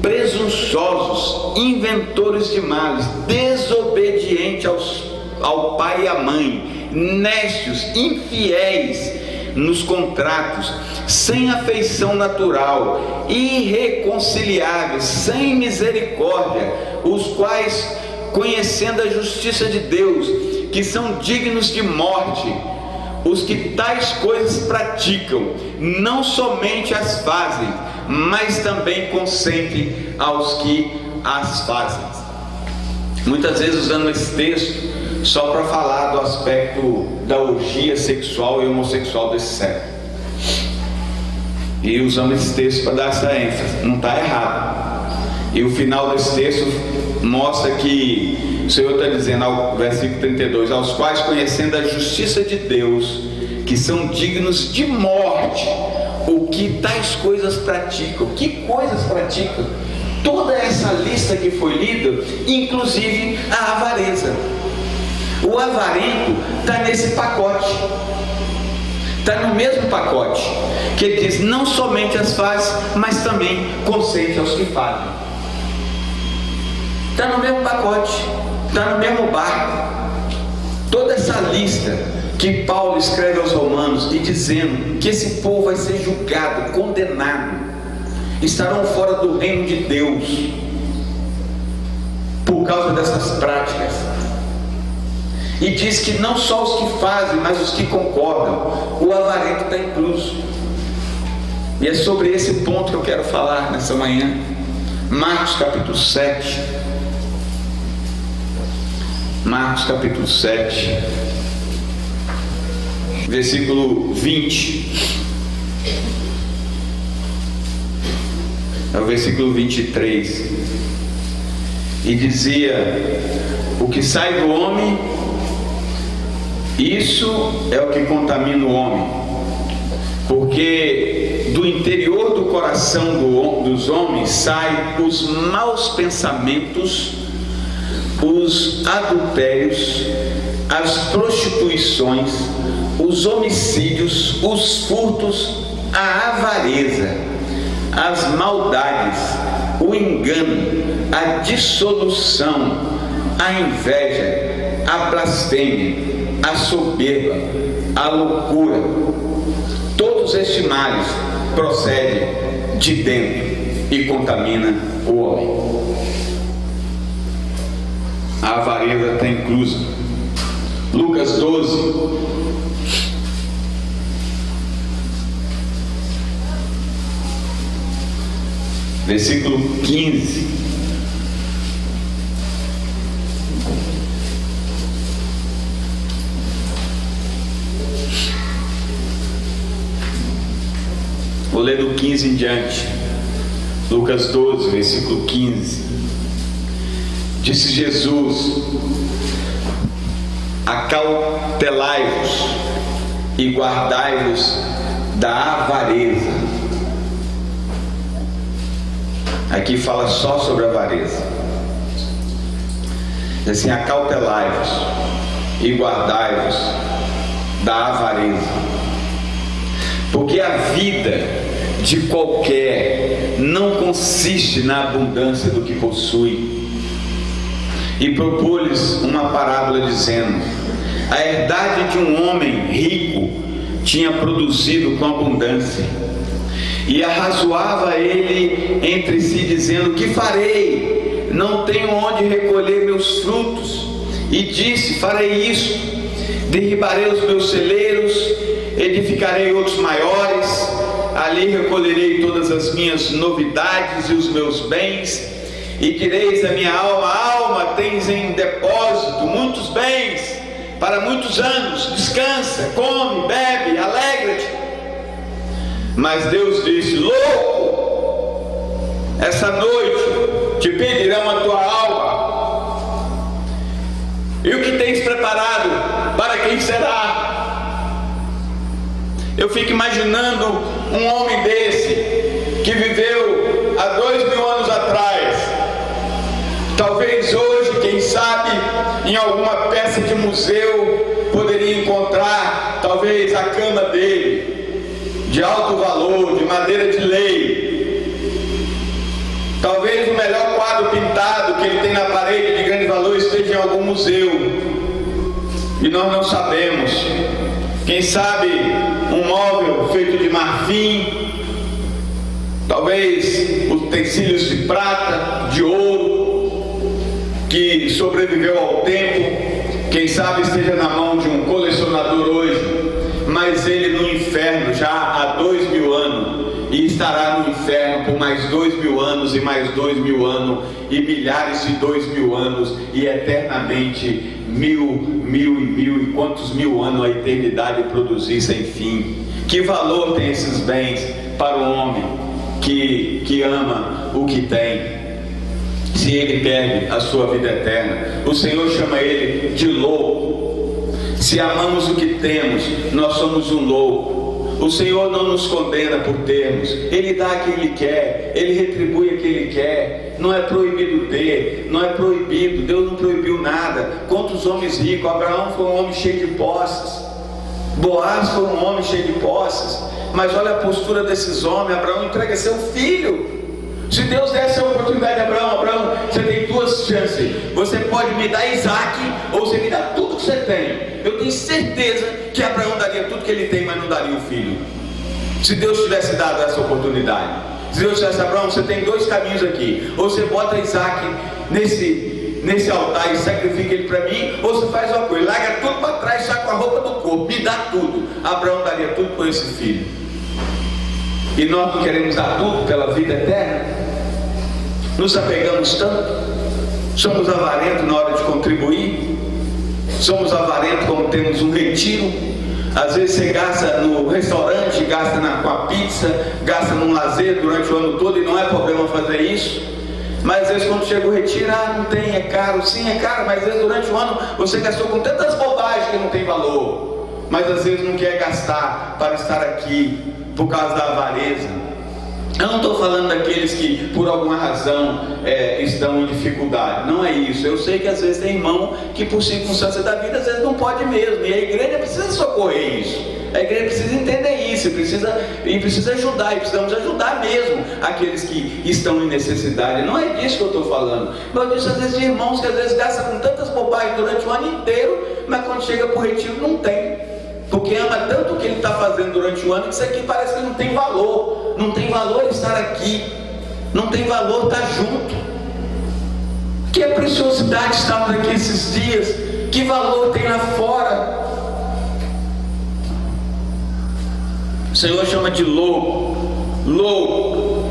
presunçosos, inventores de males, desobedientes ao pai e à mãe, nécios, infiéis nos contratos, sem afeição natural, irreconciliáveis, sem misericórdia, os quais, conhecendo a justiça de Deus, que são dignos de morte, os que tais coisas praticam, não somente as fazem, mas também consentem aos que as fazem. Muitas vezes usando esse texto só para falar do aspecto da orgia sexual e homossexual desse século, e usamos esse texto para dar essa ênfase. Não está errado, e o final desse texto mostra que o Senhor está dizendo, ao versículo 32, aos quais, conhecendo a justiça de Deus, que são dignos de morte, o que tais coisas praticam. Que coisas praticam? Toda essa lista que foi lida, inclusive a avareza. O avarento está nesse pacote, está no mesmo pacote, que ele diz, não somente as faz, mas também consente aos que fazem. Está no mesmo pacote, está no mesmo barco. Toda essa lista que Paulo escreve aos Romanos, e dizendo que esse povo vai ser julgado, condenado, estarão fora do reino de Deus por causa dessas práticas. E diz que não só os que fazem, mas os que concordam, o avarento está incluso. E é sobre esse ponto que eu quero falar nessa manhã. Marcos capítulo 7. Marcos capítulo 7, versículo 20, é o versículo 23, e dizia, o que sai do homem, isso é o que contamina o homem, porque do interior do coração dos homens saem os maus pensamentos, os adultérios, as prostituições, os homicídios, os furtos, a avareza, as maldades, o engano, a dissolução, a inveja, a blasfêmia, a soberba, a loucura. Todos estes males procedem de dentro e contaminam o homem. A avareza está inclusa. Lucas 12, versículo 15, Vou ler do 15 em diante. Lucas 12, versículo 15. Disse Jesus: acautelai-vos e guardai-vos da avareza. Aqui fala só sobre a avareza. Diz assim: acautelai-vos e guardai-vos da avareza, porque a vida de qualquer não consiste na abundância do que possui. E propôs-lhes uma parábola dizendo: a herdade de um homem rico tinha produzido com abundância, e arrazoava ele entre si, dizendo: que farei? Não tenho onde recolher meus frutos. E disse: farei isto: derribarei os meus celeiros, edificarei outros maiores, ali recolherei todas as minhas novidades e os meus bens, e direis à minha alma: alma, tens em depósito muitos bens para muitos anos, descansa, come, bebe, alegra-te. Mas Deus disse: louco, essa noite te pedirão a tua alma, e o que tens preparado, para quem será? Eu fico imaginando um homem desse, que viveu há 2000 anos atrás, talvez hoje, quem sabe, em alguma peça de museu, poderia encontrar talvez a cama dele, de alto valor, de madeira de lei. Talvez o melhor quadro pintado que ele tem na parede de grande valor esteja em algum museu, e nós não sabemos. Quem sabe um móvel feito de marfim, talvez utensílios de prata, de ouro, que sobreviveu ao tempo. Quem sabe esteja na mão de um colecionador hoje, mas ele no inferno já há 2000 anos, e estará no inferno por mais 2000 anos, e mais 2000 anos, e milhares de 2000 anos, e eternamente mil, e quantos mil anos a eternidade produzir sem fim. Que valor tem esses bens para o homem que ama o que tem, se ele perde a sua vida eterna? O Senhor chama ele de louco. Se amamos o que temos, nós somos um louco. O Senhor não nos condena por termos, Ele dá a quem Ele quer, Ele retribui a quem Ele quer. Não é proibido ter, não é proibido, Deus não proibiu nada. Quantos homens ricos? Abraão foi um homem cheio de posses, Boaz foi um homem cheio de posses, mas olha a postura desses homens. Abraão entrega seu filho. Se Deus desse a oportunidade a Abraão, você tem duas chances, você pode me dar Isaac, ou você me dá tudo que você tem. Eu tenho certeza que Abraão daria tudo que ele tem, mas não daria o filho. Se Deus tivesse dado essa oportunidade, se Deus tivesse: Abraão, você tem dois caminhos aqui, ou você bota Isaac nesse altar e sacrifica ele para mim, ou você faz uma coisa, larga tudo para trás, sai com a roupa do corpo, me dá tudo. Abraão daria tudo por esse filho. E nós não queremos dar tudo pela vida eterna? Nos apegamos tanto? Somos avarentos na hora de contribuir? Somos avarentos quando temos um retiro? Às vezes você gasta no restaurante, gasta com a pizza, gasta num lazer durante o ano todo, e não é problema fazer isso. Mas às vezes quando chega o retiro: não tem, é caro. Sim, é caro, mas às vezes durante o ano você gastou com tantas bobagens que não tem valor. Mas às vezes não quer gastar para estar aqui por causa da avareza. Eu não estou falando daqueles que por alguma razão estão em dificuldade, não é isso. Eu sei que às vezes tem irmão que por circunstância da vida às vezes não pode mesmo, e a igreja precisa socorrer isso. A igreja precisa entender isso, precisa ajudar, e precisamos ajudar mesmo aqueles que estão em necessidade. Não é disso que eu estou falando, mas eu disse às vezes de irmãos que às vezes gastam com tantas bobagens durante o ano inteiro, mas quando chega para o retiro não tem, porque ama tanto o que ele está fazendo durante o ano, que isso aqui parece que não tem valor. Não tem valor estar aqui, não tem valor estar junto. Que preciosidade estarmos aqui esses dias, que valor tem lá fora? O Senhor chama de louco, louco.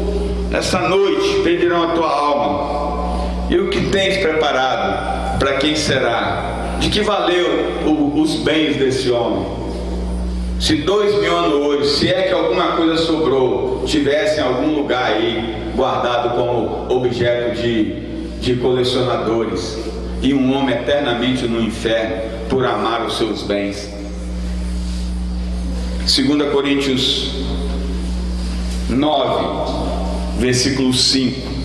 Essa noite pedirão a tua alma, e o que tens preparado, para quem será? De que valeu os bens desse homem? Se 2.000 anos hoje, se é que alguma coisa sobrou, tivesse em algum lugar aí guardado como objeto de colecionadores, e um homem eternamente no inferno por amar os seus bens. 2 Coríntios 9, versículo 5.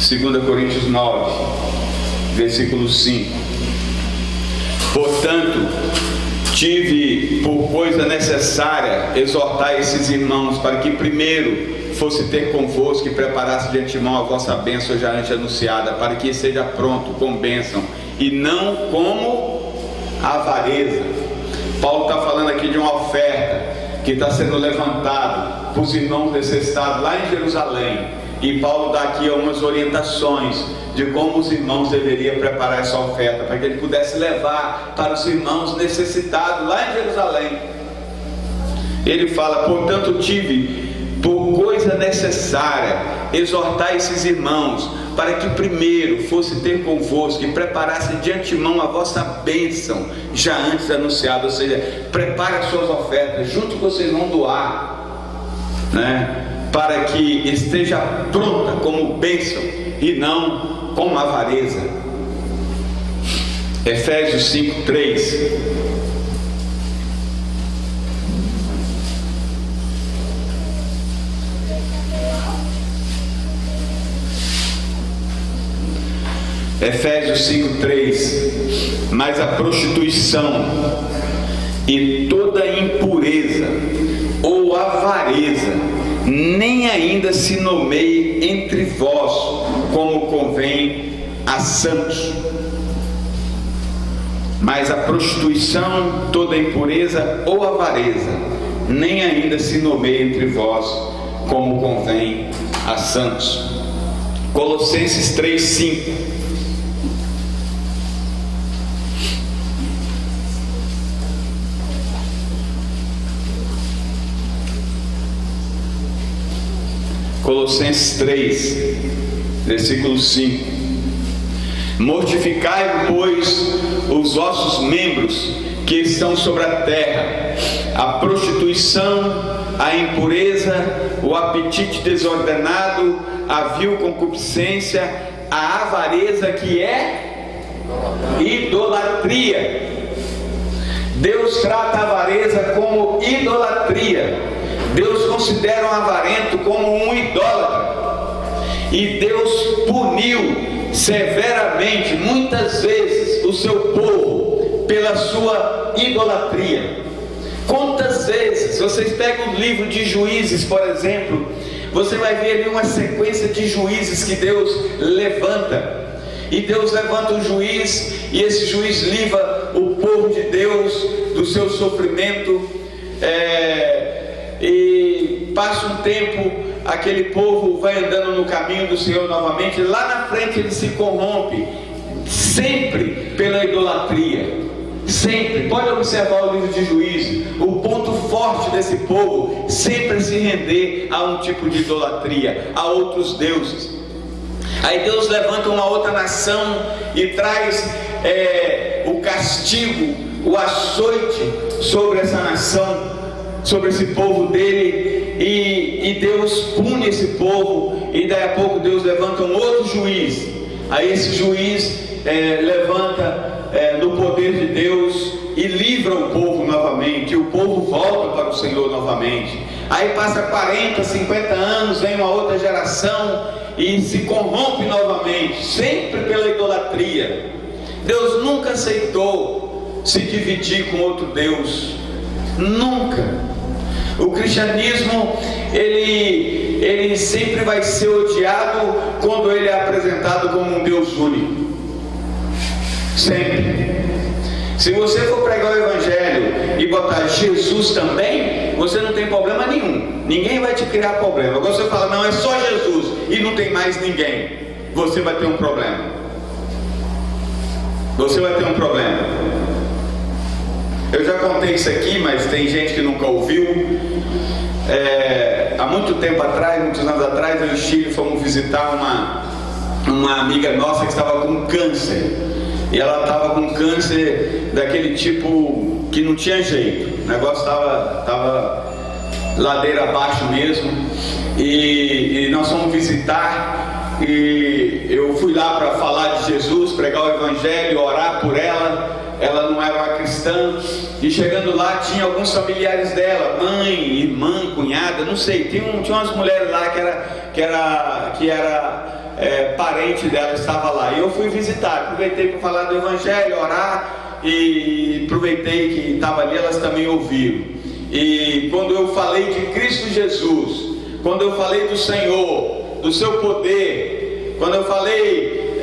Segunda Coríntios 9, versículo 5. Portanto, tive por coisa necessária exortar esses irmãos, para que primeiro fosse ter convosco e preparasse de antemão a vossa bênção já antes anunciada, para que seja pronto com bênção, e não como avareza. Paulo está falando aqui de uma oferta que está sendo levantada para os irmãos necessitados lá em Jerusalém. E Paulo dá aqui algumas orientações de como os irmãos deveriam preparar essa oferta, para que ele pudesse levar para os irmãos necessitados lá em Jerusalém. Ele fala: portanto tive por coisa necessária exortar esses irmãos, para que primeiro fosse ter convosco e preparasse de antemão a vossa bênção já antes anunciada. Ou seja, prepare as suas ofertas, junto que vocês vão doar, né? Para que esteja pronta como bênção e não como avareza. Efésios 5:3. Efésios 5:3. Mas a prostituição e toda impureza ou avareza nem ainda se nomeie entre vós, como convém a santos. Mas a prostituição, toda impureza ou avareza, nem ainda se nomeie entre vós, como convém a santos. Colossenses 3:5. Colossenses 3, versículo 5. Mortificai, pois, os vossos membros que estão sobre a terra, a prostituição, a impureza, o apetite desordenado, a vil concupiscência, a avareza, que é idolatria. Deus trata a avareza como idolatria. Deus considera um avarento como um idólatra, e Deus puniu severamente, muitas vezes, o seu povo pela sua idolatria. Quantas vezes, se vocês pegam o livro de Juízes, por exemplo, você vai ver ali uma sequência de juízes que Deus levanta, e Deus levanta um juiz, e esse juiz livra o povo de Deus do seu sofrimento, e passa um tempo, aquele povo vai andando no caminho do Senhor novamente. Lá na frente ele se corrompe, sempre pela idolatria, sempre. Pode observar o livro de Juízes, o ponto forte desse povo sempre é se render a um tipo de idolatria, a outros deuses. Aí Deus levanta uma outra nação e traz o castigo, o açoite sobre essa nação, sobre esse povo dele, e Deus pune esse povo, e daí a pouco Deus levanta um outro juiz. Aí esse juiz levanta no poder de Deus e livra o povo novamente, e o povo volta para o Senhor novamente. Aí passa 40, 50 anos, vem uma outra geração e se corrompe novamente, sempre pela idolatria. Deus nunca aceitou se dividir com outro Deus, nunca. O cristianismo, ele sempre vai ser odiado quando ele é apresentado como um Deus único, sempre. Se você for pregar o evangelho e botar Jesus também, você não tem problema nenhum, ninguém vai te criar problema. Agora você fala, não, é só Jesus e não tem mais ninguém, você vai ter um problema. Você vai ter um problema. Eu já contei isso aqui, mas tem gente que nunca ouviu. muito tempo atrás, muitos anos atrás, eu e o Chile fomos visitar uma amiga nossa que estava com câncer. E ela estava com câncer daquele tipo que não tinha jeito. O negócio estava ladeira abaixo mesmo. E nós fomos visitar. E eu fui lá para falar de Jesus, pregar o Evangelho, orar por ela. Ela não era uma cristã. E chegando lá tinha alguns familiares dela, mãe, irmã, cunhada, não sei. Tinha umas mulheres lá que era parente dela, estava lá. E eu fui visitar, aproveitei para falar do Evangelho, orar, e aproveitei que estava ali, elas também ouviram. E quando eu falei de Cristo Jesus, quando eu falei do Senhor, do seu poder, quando eu falei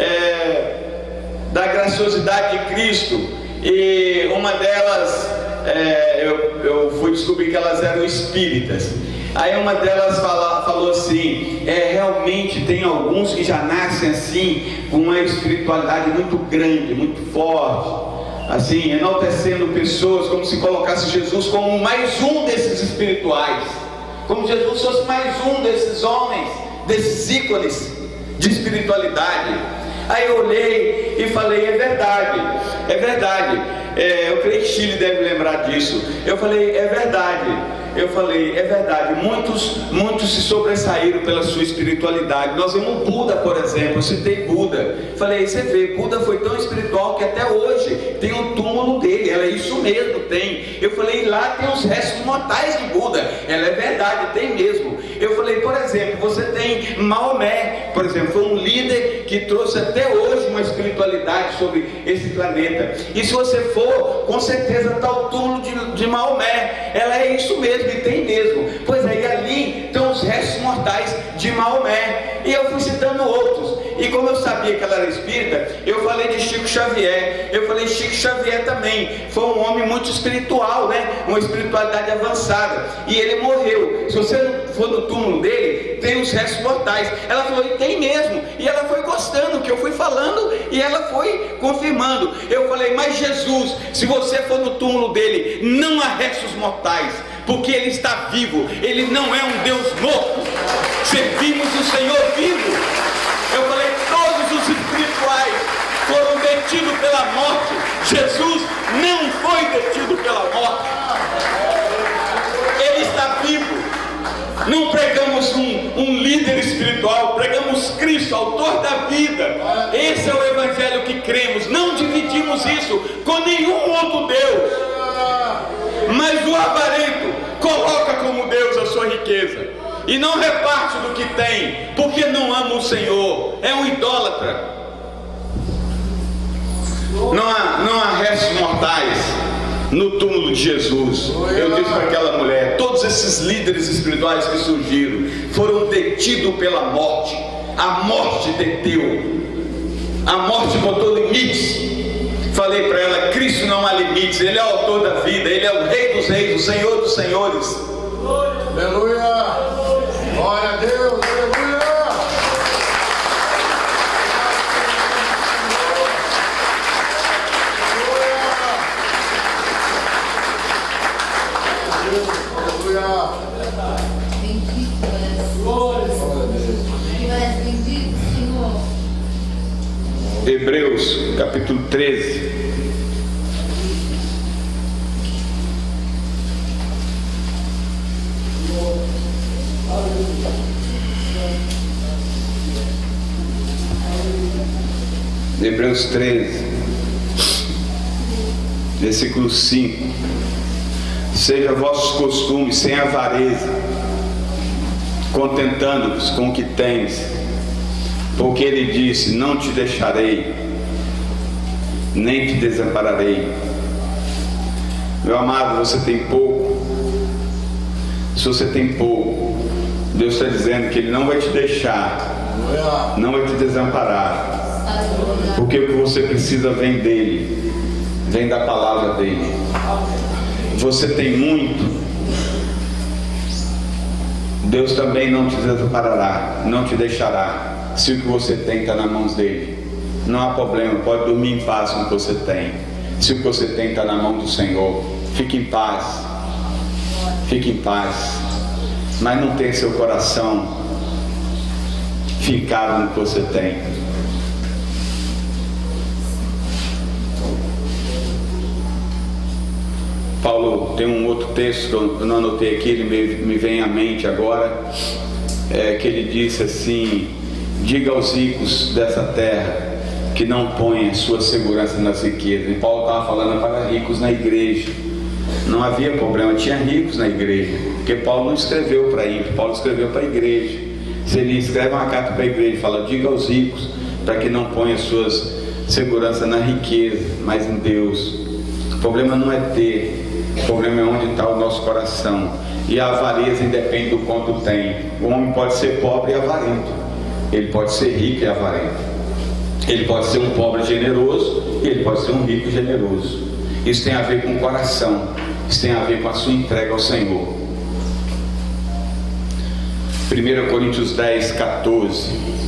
da graciosidade de Cristo, e uma delas, eu fui descobrir que elas eram espíritas. Aí uma delas falou assim, realmente tem alguns que já nascem assim, com uma espiritualidade muito grande, muito forte, assim, enaltecendo pessoas, como se colocasse Jesus como mais um desses espirituais, como se Jesus fosse mais um desses homens, desses ícones de espiritualidade. Aí eu olhei e falei, é verdade, eu creio que Chile deve lembrar disso. Eu falei, é verdade, muitos se sobressaíram pela sua espiritualidade. Nós vemos Buda, por exemplo, eu citei Buda. Falei, você vê, Buda foi tão espiritual que até hoje tem um túmulo dele. Ela é isso mesmo, tem. Eu falei, lá tem os restos mortais de Buda. Ela é verdade, tem mesmo. Eu falei, por exemplo, você tem Maomé, por exemplo, foi um líder que trouxe até hoje uma espiritualidade sobre esse planeta. E se você for, com certeza está o túmulo de Maomé. Ela é isso mesmo, e tem mesmo. Pois aí ali estão os restos mortais de Maomé. E eu fui citando outros. E como eu sabia que ela era espírita, eu falei de Chico Xavier. Eu falei, Chico Xavier também foi um homem muito espiritual, né? Uma espiritualidade avançada. E ele morreu. Se você for no túmulo dele, tem os restos mortais. Ela falou, e tem mesmo. E ela foi gostando, que eu fui falando, e ela foi confirmando. Eu falei, mas Jesus, se você for no túmulo dele, não há restos mortais, porque ele está vivo. Ele não é um Deus morto. Servimos o Senhor vivo. Eu falei, todos os espirituais foram detidos pela morte. Jesus não foi detido pela morte. Ele está vivo. Não pregamos um líder espiritual, pregamos Cristo, autor da vida. Esse é o Evangelho que cremos. Não dividimos isso com nenhum outro Deus. Mas o avarento coloca como Deus a sua riqueza e não reparte do que tem, porque não ama o Senhor. É um idólatra. Não há restos mortais no túmulo de Jesus. Eu disse para aquela mulher, todos esses líderes espirituais que surgiram foram detidos pela morte. A morte deteu. A morte botou limites. Falei para ela, Cristo não há limites. Ele é o autor da vida, Ele é o Rei dos reis, o Senhor dos senhores. Aleluia! Glória a Deus, aleluia! Bendito és, bendito Senhor. Hebreus capítulo 13. Hebreus 13, versículo 5. Seja vossos costumes sem avareza, contentando-vos com o que tens, porque ele disse, não te deixarei, nem te desampararei. Meu amado, você tem pouco. Se você tem pouco, Deus está dizendo que Ele não vai te deixar, não vai te desamparar, porque o que você precisa vem dEle, vem da palavra dEle. Você tem muito, Deus também não te desamparará, não te deixará, se o que você tem está nas mãos dEle. Não há problema, pode dormir em paz com o que você tem. Se o que você tem está na mão do Senhor, fique em paz, fique em paz. mas não tem seu coração fincado no que você tem. Paulo tem um outro texto que eu não anotei aqui, ele me vem à mente agora, que ele disse assim: diga aos ricos dessa terra que não ponham sua segurança nas riquezas. E Paulo estava falando para ricos na igreja. Não havia problema, tinha ricos na igreja, porque Paulo não escreveu para ímpio, Paulo escreveu para a igreja. Se ele escreve uma carta para a igreja e fala: diga aos ricos para que não ponham suas segurança na riqueza, mas em Deus. O problema não é ter, o problema é onde está o nosso coração. E a avareza independe do quanto tem. O homem pode ser pobre e avarento, ele pode ser rico e avarento, ele pode ser um pobre generoso e ele pode ser um rico generoso. Isso tem a ver com o coração, isso tem a ver com a sua entrega ao Senhor. 1 Coríntios 10, 14.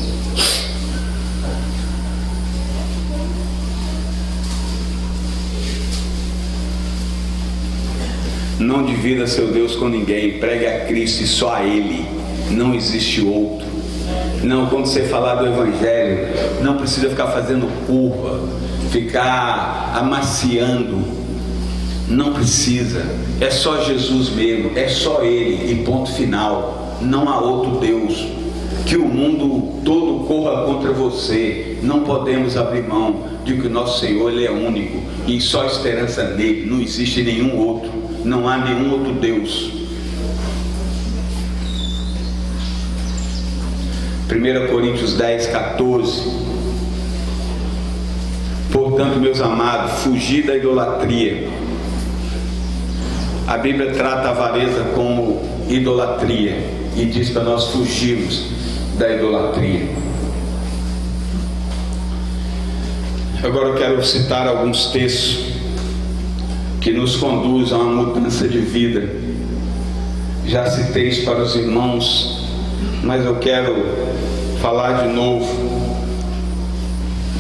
Não divida seu Deus com ninguém, pregue a Cristo e só a Ele, não existe outro. Não, quando você falar do Evangelho, não precisa ficar fazendo curva, ficar amaciando, não precisa, é só Jesus mesmo, é só Ele e ponto final, não há outro Deus. Que o mundo todo corra contra você, não podemos abrir mão de que o nosso Senhor Ele é único e só esperança nele, não existe nenhum outro, não há nenhum outro Deus. 1 Coríntios 10, 14. Portanto, meus amados, fugi da idolatria. A Bíblia trata a avareza como idolatria e diz para nós fugirmos da idolatria. Agora eu quero citar alguns textos que nos conduzem a uma mudança de vida. Já citei isso para os irmãos, mas eu quero falar de novo.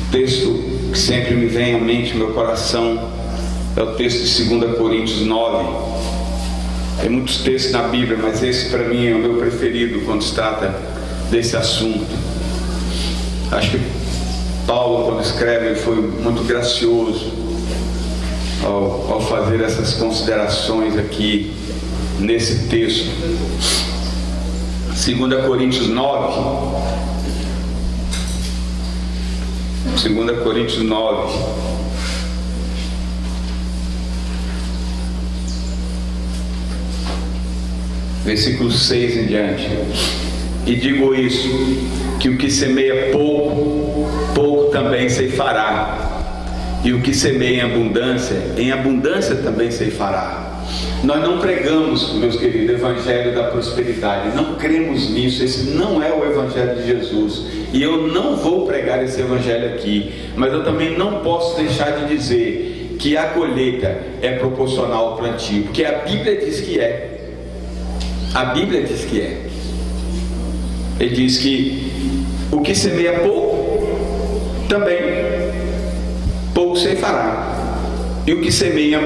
O texto que sempre me vem à mente, meu coração, é o texto de 2 Coríntios 9. Tem muitos textos na Bíblia, mas esse para mim é o meu preferido quando se trata desse assunto. Acho que Paulo, quando escreve, foi muito gracioso ao fazer essas considerações aqui nesse texto. 2 Coríntios 9. 2 Coríntios 9. Versículo 6 em diante. E digo isso, que o que semeia pouco, pouco também ceifará. E o que semeia em abundância também ceifará. Nós não pregamos, meus queridos, o evangelho da prosperidade. Não cremos nisso. Esse não é o evangelho de Jesus. E eu não vou pregar esse evangelho aqui. Mas eu também não posso deixar de dizer que a colheita é proporcional ao plantio, porque a Bíblia diz que é. A Bíblia diz que é. Ele diz que o que semeia pouco, também pouco ceifará. E o que semeia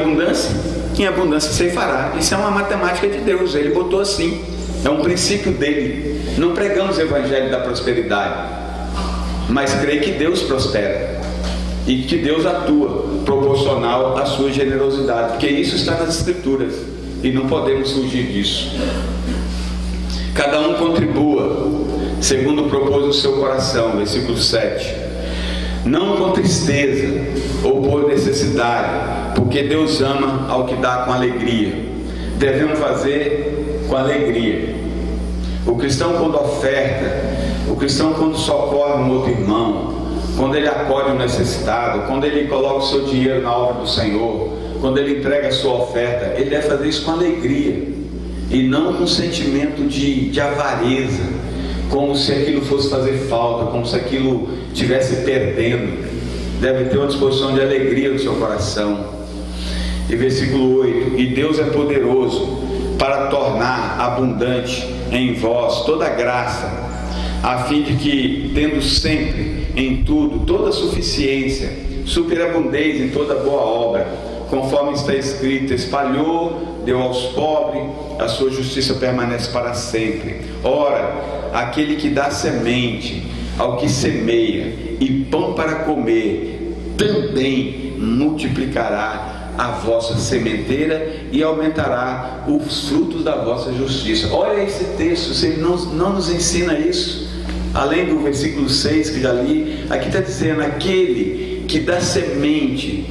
em abundância ceifará. Isso é uma matemática de Deus, Ele botou assim. É um princípio dele. Não pregamos o evangelho da prosperidade, mas creio que Deus prospera e que Deus atua proporcional à sua generosidade, porque isso está nas Escrituras e não podemos fugir disso. Cada um contribua segundo propôs o seu coração, versículo 7. Não com tristeza ou por necessidade, porque Deus ama ao que dá com alegria. Devemos fazer com alegria. O cristão, quando oferta, o cristão, quando socorre um outro irmão, quando ele acolhe o necessitado, quando ele coloca o seu dinheiro na obra do Senhor, quando ele entrega a sua oferta, ele deve fazer isso com alegria e não com sentimento de avareza, como se aquilo fosse fazer falta, como se aquilo estivesse perdendo. Deve ter uma disposição de alegria no seu coração. E versículo 8: e Deus é poderoso para tornar abundante em vós toda graça, a fim de que, tendo sempre em tudo toda suficiência, superabundeis em toda boa obra, conforme está escrito: espalhou deu aos pobres, a sua justiça permanece para sempre. Ora, aquele que dá semente ao que semeia e pão para comer, também multiplicará a vossa sementeira e aumentará os frutos da vossa justiça. Olha esse texto, se ele não nos ensina isso, além do versículo 6 que já li, aqui está dizendo: aquele que dá semente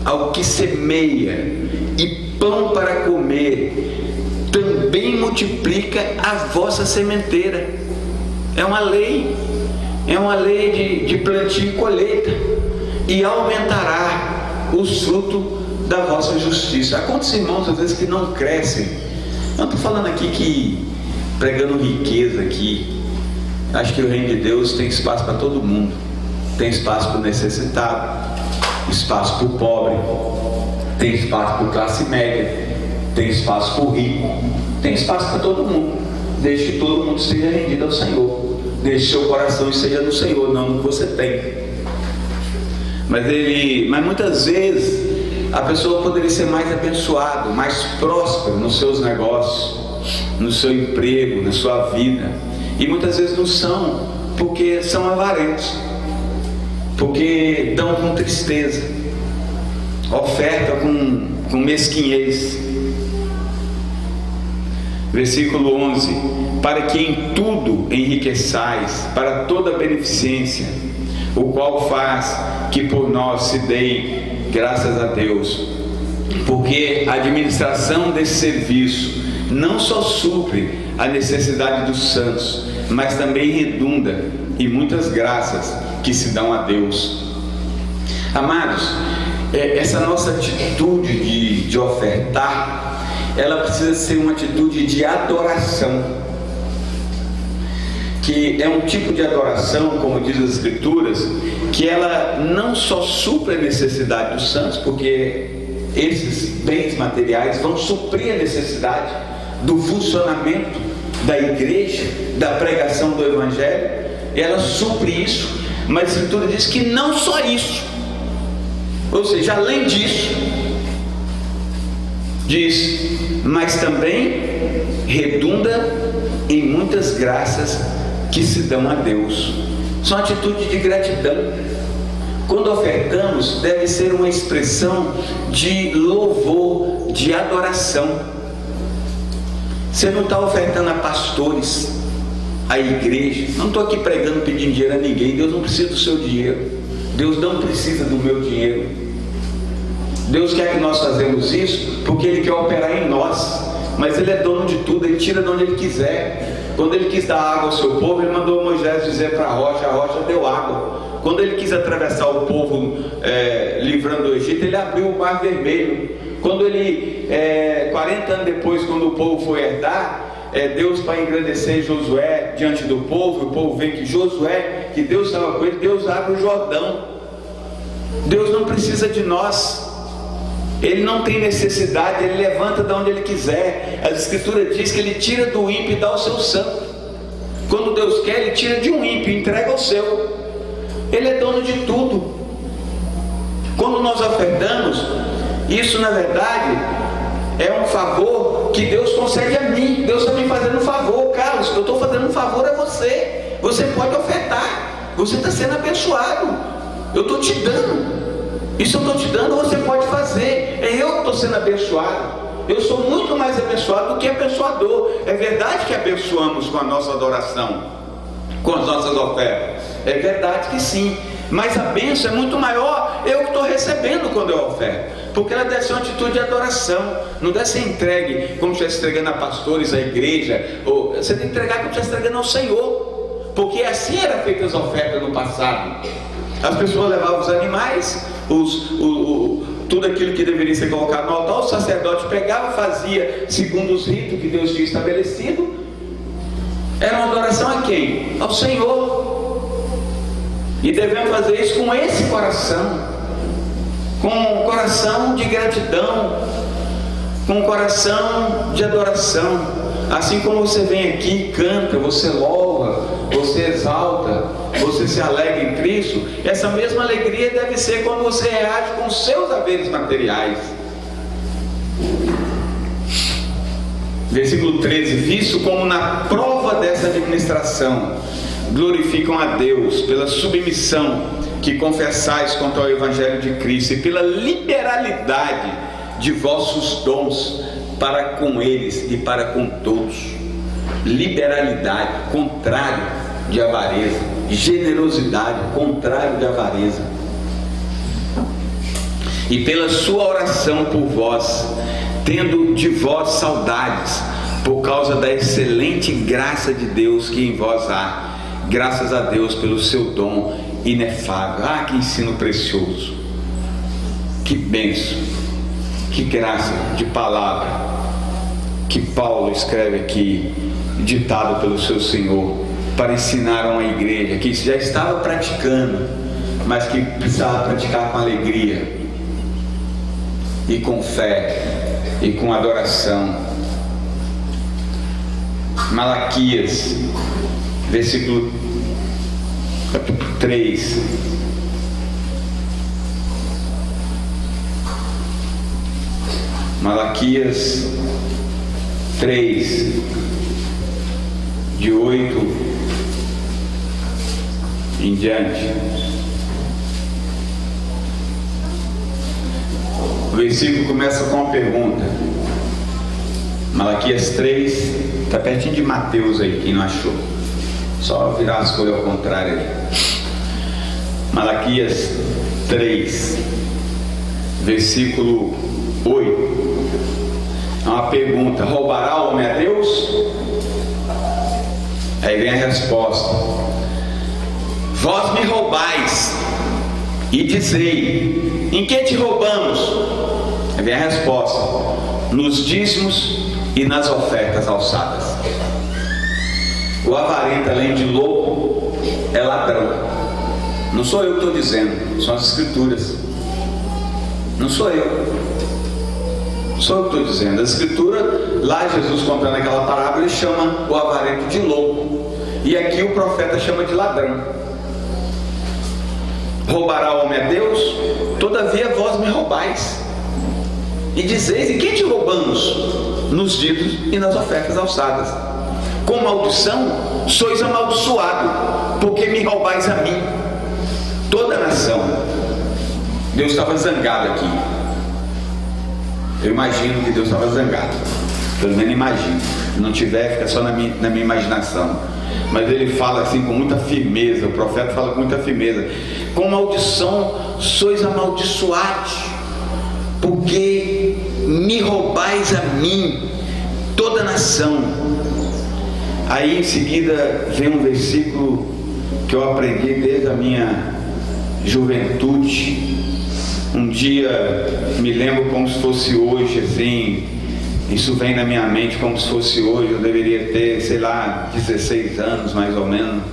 ao que semeia e pão para comer, também multiplica a vossa sementeira. É uma lei de plantio e colheita, e aumentará os frutos da vossa justiça. Há quantos irmãos às vezes que não crescem? Eu não estou falando aqui que pregando riqueza aqui. Acho que o reino de Deus tem espaço para todo mundo. Tem espaço para o necessitado, espaço para o pobre, tem espaço para a classe média, tem espaço para o rico, tem espaço para todo mundo. Desde que todo mundo seja rendido ao Senhor, desde que seu coração esteja no Senhor, não no que você tem. Mas muitas vezes a pessoa poderia ser mais abençoada, mais próspera nos seus negócios, no seu emprego, na sua vida, e muitas vezes não são, porque são avarentos, porque dão com tristeza, oferta com mesquinhez. Versículo 11: para que em tudo enriqueçais para toda beneficência, o qual faz que por nós se dê graças a Deus, porque a administração desse serviço não só supre a necessidade dos santos, mas também redunda em muitas graças que se dão a Deus. Amados, essa nossa atitude de ofertar, ela precisa ser uma atitude de adoração, que é um tipo de adoração, como diz as Escrituras, que ela não só supre a necessidade dos santos, porque esses bens materiais vão suprir a necessidade do funcionamento da igreja, da pregação do Evangelho, ela supre isso, mas a Escritura diz que não só isso, ou seja, além disso, diz, mas também redunda em muitas graças que se dão a Deus. São atitudes de gratidão. Quando ofertamos, deve ser uma expressão de louvor, de adoração. Você não está ofertando a pastores, a igreja. Não estou aqui pregando, pedindo dinheiro a ninguém. Deus não precisa do seu dinheiro. Deus não precisa do meu dinheiro. Deus quer que nós fazemos isso porque Ele quer operar em nós. Mas Ele é dono de tudo, Ele tira de onde Ele quiser. Quando Ele quis dar água ao seu povo, Ele mandou Moisés dizer para a rocha deu água. Quando Ele quis atravessar o povo livrando do Egito, Ele abriu o mar vermelho. Quando Ele, 40 anos depois, quando o povo foi herdar, Deus, para engrandecer Josué diante do povo, o povo vê que Josué, que Deus estava com ele, Deus abre o Jordão. Deus não precisa de nós. Ele não tem necessidade, Ele levanta de onde Ele quiser. A Escritura diz que Ele tira do ímpio e dá ao seu santo. Quando Deus quer, Ele tira de um ímpio e entrega ao seu. Ele é dono de tudo. Quando nós ofertamos, isso na verdade é um favor que Deus concede a mim. Deus está me fazendo um favor. Carlos, eu estou fazendo um favor a você. Você pode ofertar, você está sendo abençoado. Eu estou te dando. Isso eu estou te dando, você pode fazer. É eu que estou sendo abençoado. Eu sou muito mais abençoado do que abençoador. É verdade que abençoamos com a nossa adoração, com as nossas ofertas. É verdade que sim. Mas a bênção é muito maior eu que estou recebendo quando eu oferto. Porque ela deve ser uma atitude de adoração. Não deve ser entregue como se estivesse entregando a pastores, a igreja. Ou você tem que entregar como se estivesse entregando ao Senhor. Porque assim eram feitas as ofertas no passado. As pessoas levavam os animais, tudo aquilo que deveria ser colocado no altar, o sacerdote pegava, fazia segundo os ritos que Deus tinha estabelecido. Era uma adoração a quem? Ao Senhor. E devemos fazer isso com esse coração, com um coração de gratidão, com um coração de adoração. Assim como você vem aqui, canta, você louva, você exalta, você se alegra em Cristo, essa mesma alegria deve ser quando você reage com os seus haveres materiais. Versículo 13: visto como na prova dessa administração glorificam a Deus pela submissão que confessais quanto ao Evangelho de Cristo e pela liberalidade de vossos dons para com eles e para com todos. Liberalidade, contrário de avareza. Generosidade, contrário de avareza. E pela sua oração por vós, tendo de vós saudades, por causa da excelente graça de Deus que em vós há, graças a Deus pelo seu dom inefável. Ah, que ensino precioso, que bênção, que graça de palavra que Paulo escreve aqui, ditado pelo seu Senhor, para ensinar a uma igreja que já estava praticando, mas que precisava praticar com alegria e com fé e com adoração. Malaquias, versículo 3. Malaquias 3, de 8 em diante. O versículo começa com uma pergunta. Malaquias 3, está pertinho de Mateus aí, quem não achou. Só virar as coisas ao contrário ali. Malaquias 3, versículo 8. É uma pergunta: roubará o homem a Deus? Aí vem a resposta: vós me roubais e dizei: em que te roubamos? Aí vem a resposta: nos dízimos e nas ofertas alçadas. O avarento, além de louco, é ladrão. Não sou eu que estou dizendo, são as escrituras. Não sou eu. Sou eu que estou dizendo. A escritura, lá Jesus contando aquela parábola, ele chama o avarento de louco. E aqui o profeta chama de ladrão. Roubará o homem a Deus? Todavia vós me roubais. E dizeis: em quem te roubamos? Nos dízimos e nas ofertas alçadas. Com maldição sois amaldiçoado, porque me roubais a mim. Toda a nação. Deus estava zangado aqui. Eu imagino que Deus estava zangado. Pelo menos imagino. Se não tiver, fica só na minha imaginação. Mas ele fala assim com muita firmeza. O profeta fala com muita firmeza: com maldição sois amaldiçoados, porque me roubais a mim, toda a nação. Aí em seguida vem um versículo que eu aprendi desde a minha juventude. Um dia, me lembro como se fosse hoje, assim, isso vem na minha mente como se fosse hoje. Eu deveria ter, sei lá, 16 anos mais ou menos.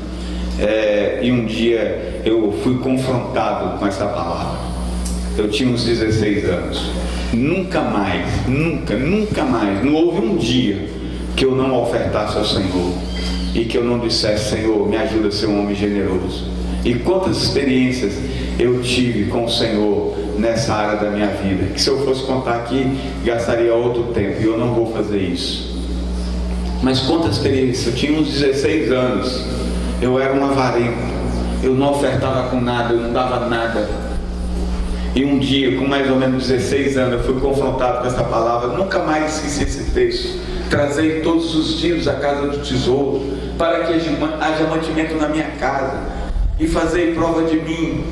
E um dia eu fui confrontado com essa palavra. Eu tinha uns 16 anos. Nunca mais, nunca mais, não houve um dia que eu não ofertasse ao Senhor e que eu não dissesse: Senhor, me ajuda a ser um homem generoso. E quantas experiências eu tive com o Senhor nessa área da minha vida, que se eu fosse contar aqui, gastaria outro tempo, e eu não vou fazer isso. Mas quantas experiências. Eu tinha uns 16 anos, eu era um avarento, eu não ofertava com nada, eu não dava nada. E um dia, com mais ou menos 16 anos, eu fui confrontado com essa palavra. Nunca mais esqueci esse texto: trazei todos os dias à casa do tesouro, para que haja mantimento na minha casa, e fazei prova de mim,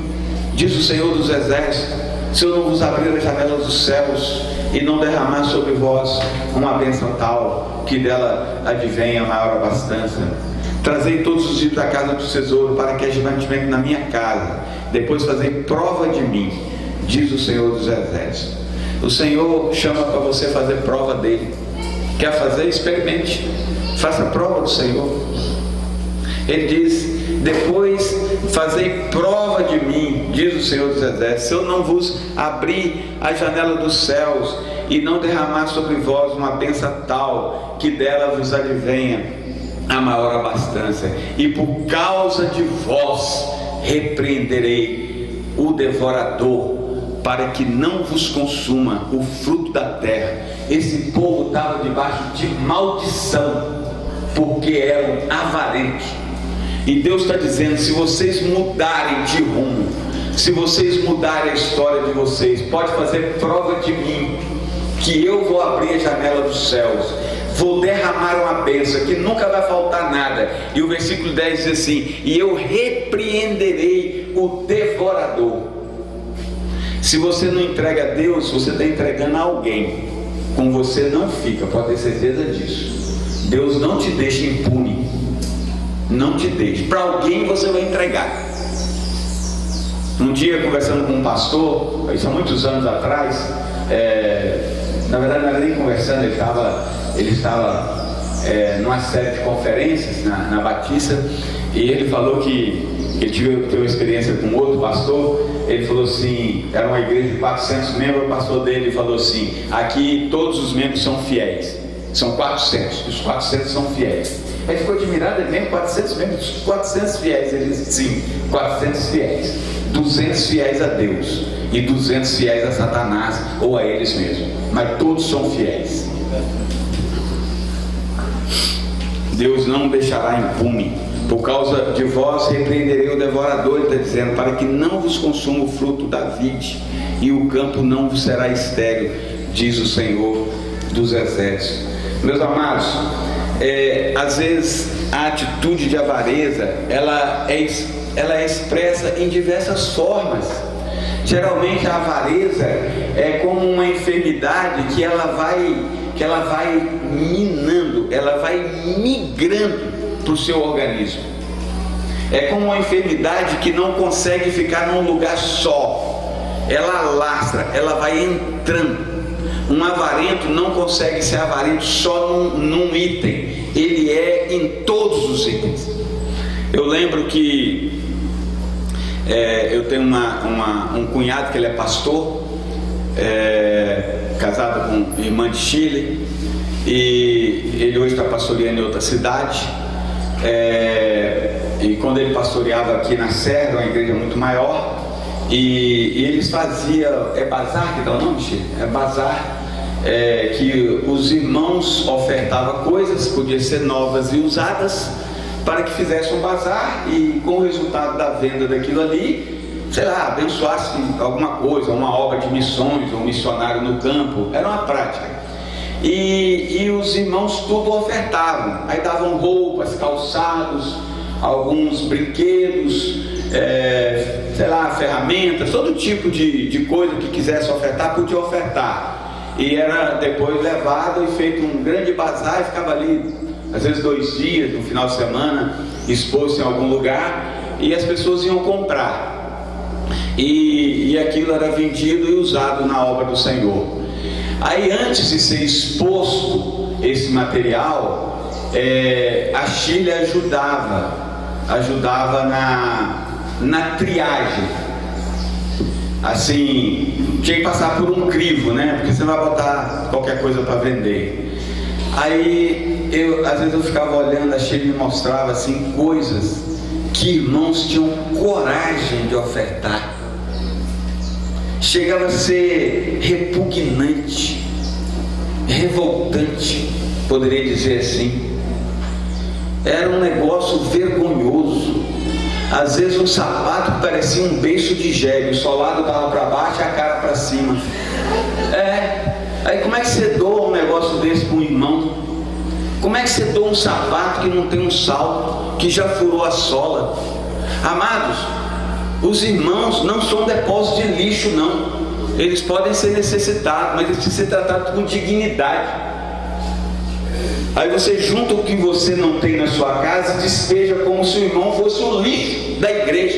diz o Senhor dos Exércitos, se eu não vos abrir as janelas dos céus e não derramar sobre vós uma bênção tal, que dela advenha a maior abastança. Trazei todos os dias à casa do tesouro, para que haja mantimento na minha casa, depois fazei prova de mim, diz o Senhor dos Exércitos. O Senhor chama para você fazer prova dele. Quer fazer? Experimente, faça prova do Senhor. Ele diz: depois fazei prova de mim, diz o Senhor dos Exércitos, se eu não vos abrir a janela dos céus e não derramar sobre vós uma bênção tal, que dela vos advenha a maior abastança. E por causa de vós repreenderei o devorador, para que não vos consuma o fruto da terra, esse povo estava debaixo de maldição, porque eram avarentos. E Deus está dizendo: se vocês mudarem de rumo, se vocês mudarem a história de vocês, pode fazer prova de mim, que eu vou abrir a janela dos céus, vou derramar uma bênção, que nunca vai faltar nada. E o versículo 10 diz assim: e eu repreenderei o devorador. Se você não entrega a Deus, você está entregando a alguém. Com você não fica, pode ter certeza disso. Deus não te deixa impune, não te deixa. Para alguém você vai entregar. Um dia, conversando com um pastor, isso há muitos anos atrás, na verdade não era nem conversando, ele estava numa série de conferências na Batista, e ele falou que ele teve uma experiência com outro pastor. Ele falou assim, era uma igreja de 400 membros, o pastor dele falou assim: aqui todos os membros são fiéis, são 400, os 400 são fiéis. Ele ficou admirado, ele mesmo, 400 membros, 400 fiéis. Ele disse: sim, 400 fiéis, 200 fiéis a Deus e 200 fiéis a Satanás ou a eles mesmos, mas todos são fiéis. Deus não deixará impune. Por causa de vós repreenderei o devorador, ele está dizendo, para que não vos consuma o fruto da vide, e o campo não vos será estéril, diz o Senhor dos Exércitos. Meus amados, às vezes a atitude de avareza, ela é expressa em diversas formas. Geralmente a avareza é como uma enfermidade que ela vai minando, ela vai migrando para o seu organismo. É como uma enfermidade que não consegue ficar num lugar só, ela alastra, ela vai entrando. Um avarento não consegue ser avarento só num item, ele é em todos os itens. Eu lembro que eu tenho um cunhado que ele é pastor, casado com irmã de Chile, e ele hoje está pastoreando em outra cidade. E quando ele pastoreava aqui na Serra, uma igreja muito maior, e eles faziam, bazar que dá o nome, Chico? Bazar, que os irmãos ofertavam coisas, podiam ser novas e usadas, para que fizessem um bazar, e com o resultado da venda daquilo ali, sei lá, abençoasse alguma coisa, uma obra de missões, um missionário no campo. Era uma prática. E os irmãos tudo ofertavam, aí davam roupas, calçados, alguns brinquedos, sei lá, ferramentas, todo tipo de coisa que quisesse ofertar, podia ofertar. E era depois levado e feito um grande bazar, e ficava ali, às vezes 2 dias, no final de semana, exposto em algum lugar, e as pessoas iam comprar. E aquilo era vendido e usado na obra do Senhor. Aí, antes de ser exposto esse material, a Chile ajudava na triagem. Assim, tinha que passar por um crivo, né? Porque você não vai botar qualquer coisa para vender. Aí, às vezes eu ficava olhando, a Chile me mostrava assim coisas que irmãos tinham coragem de ofertar. Chegava a ser repugnante, revoltante, poderia dizer assim. Era um negócio vergonhoso. Às vezes um sapato que parecia um beiço de gélio, o solado estava para baixo e a cara para cima. Aí como é que você doa um negócio desse para um irmão? Como é que você doa um sapato que não tem um salto, que já furou a sola? Amados, os irmãos não são depósito de lixo, não. Eles podem ser necessitados, mas eles precisam ser tratados com dignidade. Aí você junta o que você não tem na sua casa e despeja como se o irmão fosse o lixo da igreja,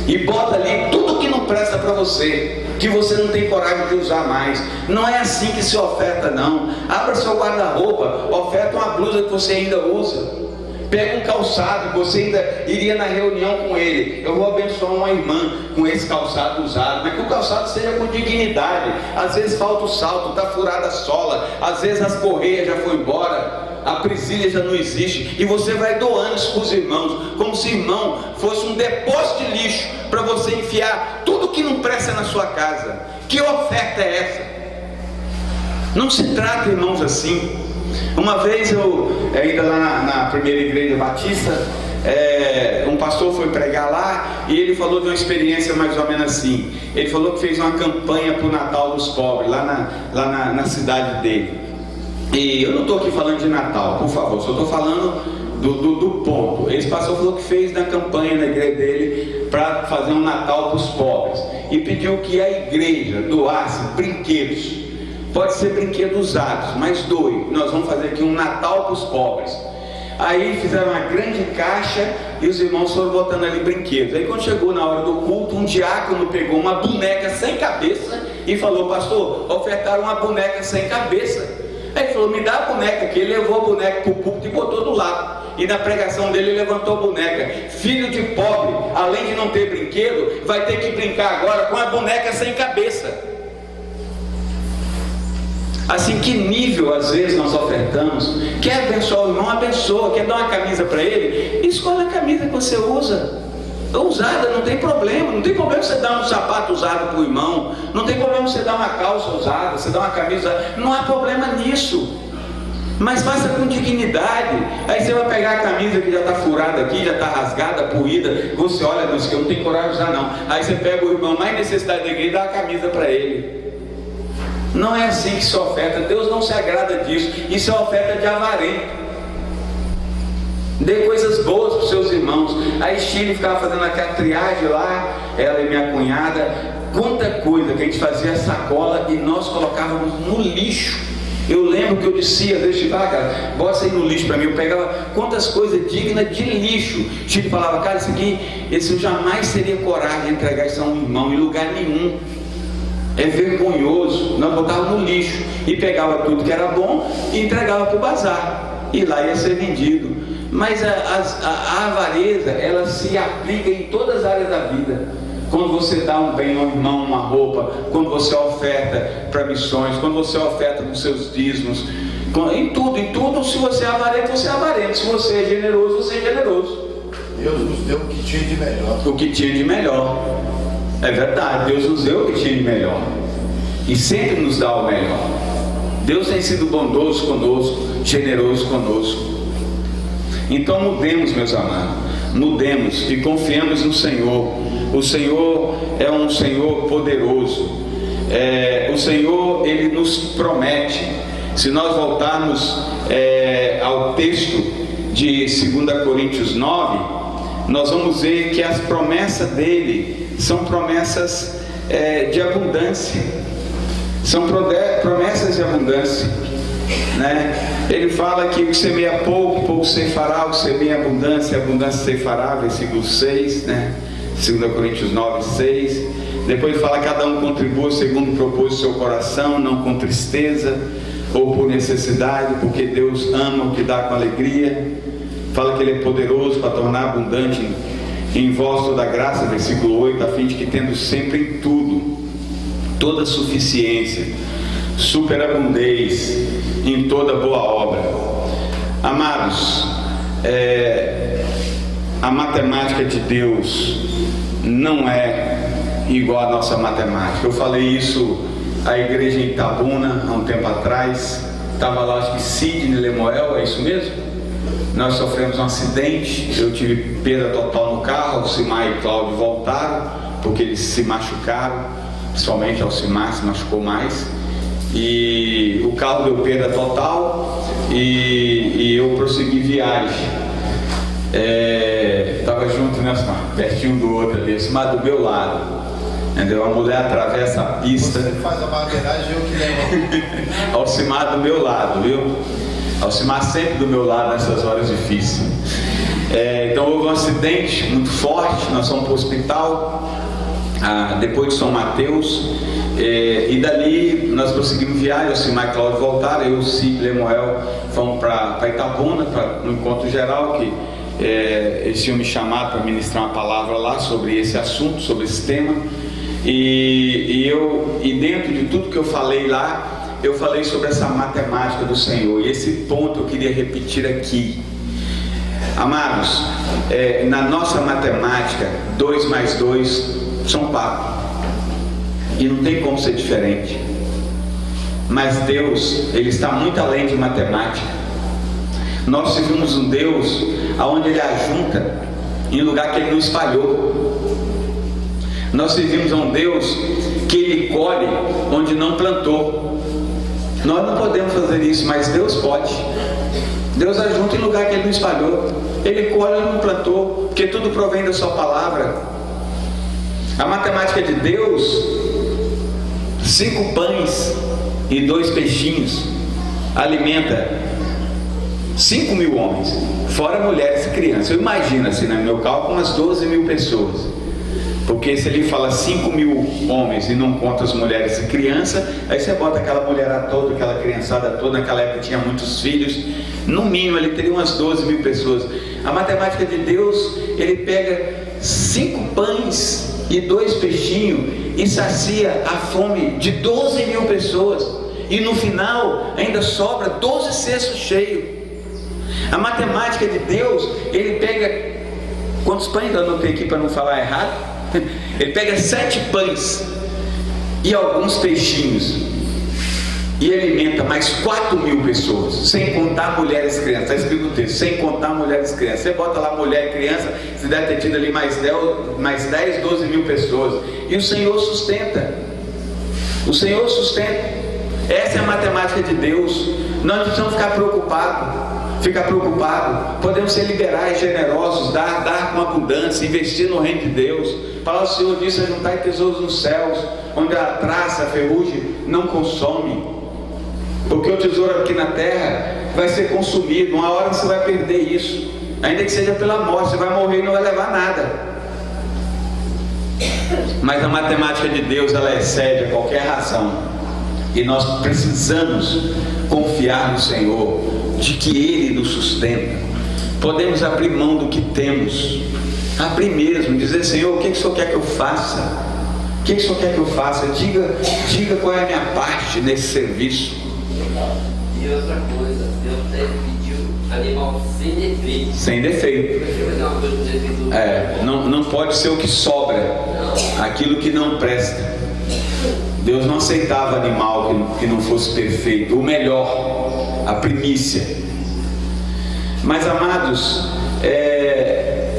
e bota ali tudo que não presta para você, que você não tem coragem de usar mais. Não é assim que se oferta, não. Abra seu guarda-roupa, oferta uma blusa que você ainda usa. Pega um calçado que você ainda iria na reunião com ele. Eu vou abençoar uma irmã com esse calçado usado, mas que o calçado seja com dignidade. Às vezes falta o salto, está furada a sola, às vezes as correias já foram embora, a presilha já não existe, e você vai doando isso para os irmãos, como se o irmão fosse um depósito de lixo para você enfiar tudo que não presta na sua casa. Que oferta é essa? Não se trata, irmãos, assim. Uma vez eu, ainda lá na primeira igreja batista, um pastor foi pregar lá e ele falou de uma experiência mais ou menos assim. Ele falou que fez uma campanha para o Natal dos pobres lá na cidade dele. E eu não estou aqui falando de Natal, por favor, só estou falando do ponto. Esse pastor falou que fez na campanha na igreja dele para fazer um Natal para os pobres e pediu que a igreja doasse brinquedos. Pode ser brinquedos usados, mas doe. Nós vamos fazer aqui um Natal para os pobres. Aí fizeram uma grande caixa e os irmãos foram botando ali brinquedos. Aí quando chegou na hora do culto, um diácono pegou uma boneca sem cabeça e falou: pastor, ofertaram uma boneca sem cabeça. Aí ele falou: me dá a boneca aqui. Ele levou a boneca para o púlpito e botou do lado. E na pregação dele ele levantou a boneca. Filho de pobre, além de não ter brinquedo, vai ter que brincar agora com a boneca sem cabeça. Assim, que nível às vezes nós ofertamos? Quer abençoar o irmão? Abençoa. Quer dar uma camisa para ele? Escolhe a camisa que você usa. Usada, não tem problema. Não tem problema você dar um sapato usado para o irmão. Não tem problema você dar uma calça usada, você dar uma camisa usada. Não há problema nisso. Mas faça com dignidade. Aí você vai pegar a camisa que já está furada aqui, já está rasgada, poída. Você olha, não, isso que eu não tenho coragem de usar não. Aí você pega o irmão mais necessitado da igreja e dá a camisa para ele. Não é assim que se oferta. Deus não se agrada disso. Isso é oferta de avarento. Dê coisas boas para os seus irmãos. A Chile ficava fazendo aquela triagem lá, ela e minha cunhada. Quanta coisa que a gente fazia sacola e nós colocávamos no lixo. Eu lembro que eu dizia: deixa eu cara, bota isso aí no lixo para mim. Eu pegava quantas coisas dignas de lixo. Chile falava: cara, isso aqui, esse eu jamais teria coragem de entregar isso a um irmão em lugar nenhum. É vergonhoso. Nós botávamos no lixo e pegava tudo que era bom e entregava para o bazar, e lá ia ser vendido. Mas a avareza, ela se aplica em todas as áreas da vida. Quando você dá um bem ao irmão, uma roupa, quando você oferta para missões, quando você oferta nos seus dízimos, em tudo, se você é avarento, você é avarento. Se você é generoso, você é generoso. Deus nos deu o que tinha de melhor. O que tinha de melhor. É verdade, Deus nos deu o que tinha de melhor. E sempre nos dá o melhor. Deus tem sido bondoso conosco, generoso conosco. Então mudemos, meus amados. Mudemos e confiemos no Senhor. O Senhor é um Senhor poderoso. O Senhor, Ele nos promete. Se nós voltarmos ao texto de 2 Coríntios 9, nós vamos ver que as promessas dele são promessas de abundância. São promessas de abundância, né? Ele fala que o que semeia pouco, pouco ceifará. O que semeia abundância, abundância ceifará. Versículo 6, né? 2 Coríntios 9, 6. Depois ele fala: cada um contribua segundo propôs o seu coração, não com tristeza ou por necessidade, porque Deus ama o que dá com alegria. Fala que Ele é poderoso para tornar abundante em vós toda a graça, versículo 8, a fim de que, tendo sempre em tudo toda suficiência, superabundez em toda boa obra. Amados, a matemática de Deus não é igual à nossa matemática. Eu falei isso à igreja em Itabuna há um tempo atrás. Estava lá, acho que Sidney Lemuel, é isso mesmo? Nós sofremos um acidente, eu tive perda total no carro. Alcimar e Cláudio voltaram, porque eles se machucaram, principalmente Alcimar se machucou mais, e o carro deu perda total, e eu prossegui viagem. Estava junto, né, Alcimar? Pertinho do outro ali, Alcimar do meu lado, entendeu? A mulher atravessa a pista. Você faz a barbeiragem, eu que levo. Alcimar do meu lado, viu? Alcimar sempre do meu lado nessas horas difíceis. Então houve um acidente muito forte, nós fomos para o hospital, depois de São Mateus, e dali nós prosseguimos viagem. Alcimar e Cláudio voltaram, eu, Cid, Lemuel, fomos para Itabuna, no encontro geral, que eles tinham me chamado para ministrar uma palavra lá sobre esse assunto, sobre esse tema, e dentro de tudo que eu falei lá, eu falei sobre essa matemática do Senhor, e esse ponto eu queria repetir aqui. Amados, na nossa matemática, 2 mais 2 são 4, e não tem como ser diferente. Mas Deus, Ele está muito além de matemática. Nós servimos um Deus onde Ele ajunta em lugar que Ele não espalhou. Nós servimos a um Deus que Ele colhe onde não plantou. Nós não podemos fazer isso, mas Deus pode. Deus ajunta em lugar que Ele não espalhou. Ele colhe onde não plantou, porque tudo provém da sua palavra. A matemática de Deus, 5 pães e 2 peixinhos, alimenta 5.000 homens, fora mulheres e crianças. Eu imagino assim, no meu cálculo, umas 12.000 pessoas. Porque se ele fala 5.000 homens e não conta as mulheres e crianças, aí você bota aquela mulherada toda, aquela criançada toda. Naquela época tinha muitos filhos, no mínimo ele teria umas 12.000 pessoas. A matemática de Deus, Ele pega 5 pães e 2 peixinhos e sacia a fome de 12.000 pessoas, e no final ainda sobra 12 cestos cheios. A matemática de Deus, Ele pega, quantos pães? Eu anotei aqui para não falar errado. Ele pega 7 pães e alguns peixinhos e alimenta mais 4.000 pessoas, sem contar mulheres e crianças. Está escrito no texto, sem contar mulheres e crianças. Você bota lá mulher e criança, você deve ter tido ali mais 10, 12.000 pessoas. E o Senhor sustenta. O Senhor sustenta. Essa é a matemática de Deus. Nós não precisamos ficar preocupados. Podemos ser liberais, generosos, dar com abundância, investir no reino de Deus. A palavra do Senhor diz: juntai tesouros nos céus, onde a traça, a ferrugem não consome. Porque o tesouro aqui na terra vai ser consumido. Uma hora você vai perder isso, ainda que seja pela morte. Você vai morrer e não vai levar nada. Mas a matemática de Deus, ela excede a qualquer razão. E nós precisamos confiar no Senhor, de que Ele nos sustenta. Podemos abrir mão do que temos, abrir mesmo, dizer: Senhor, o que o Senhor quer que eu faça? O que o Senhor quer que eu faça? Diga qual é a minha parte nesse serviço. E outra coisa, Deus até pediu animal sem defeito. Sem defeito. Não pode ser o que sobra, aquilo que não presta. Deus não aceitava animal que não fosse perfeito, o melhor, a primícia. Mas, amados,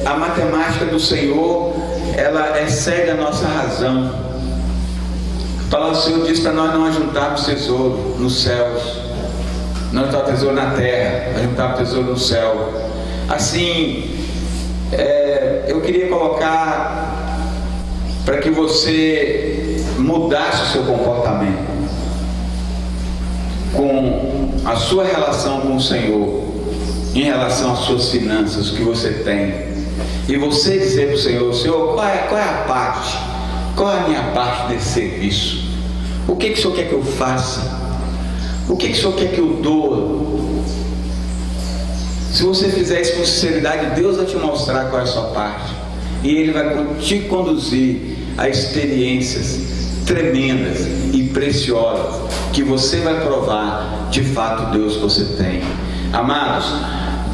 a matemática do Senhor, ela excede a nossa razão. A palavra do Senhor diz para nós não ajuntarmos tesouro nos céus, não ajuntar tesouro na terra, ajuntar tesouro no céu. Assim, eu queria colocar para que você mudasse o seu comportamento com a sua relação com o Senhor, em relação às suas finanças, o que você tem, e você dizer para o Senhor: Senhor, qual é a parte, qual é a minha parte desse serviço? O que o Senhor quer que eu faça? O que o Senhor quer que eu doe? Se você fizer isso com sinceridade, Deus vai te mostrar qual é a sua parte, e Ele vai te conduzir a experiências tremendas e preciosas, que você vai provar de fato Deus que você tem. Amados,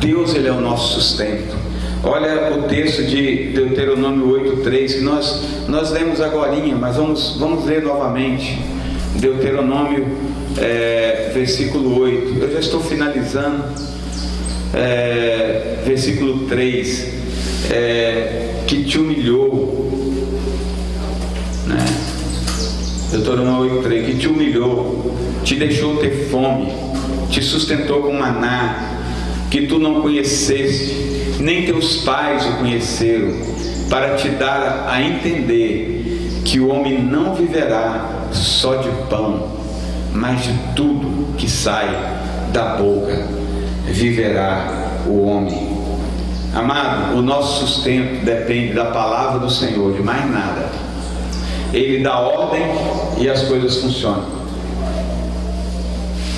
Deus, Ele é o nosso sustento. Olha o texto de Deuteronômio 8:3, que nós lemos agorinha, mas vamos ler novamente. Deuteronômio versículo 8. Eu já estou finalizando. Versículo 3, que te humilhou, né? Deuteronômio 8:3, que te humilhou, te deixou ter fome, te sustentou com maná, que tu não conheceste, nem teus pais o conheceram, para te dar a entender que o homem não viverá só de pão, mas de tudo que sai da boca viverá o homem. Amado, o nosso sustento depende da palavra do Senhor, de mais nada. Ele dá ordem e as coisas funcionam.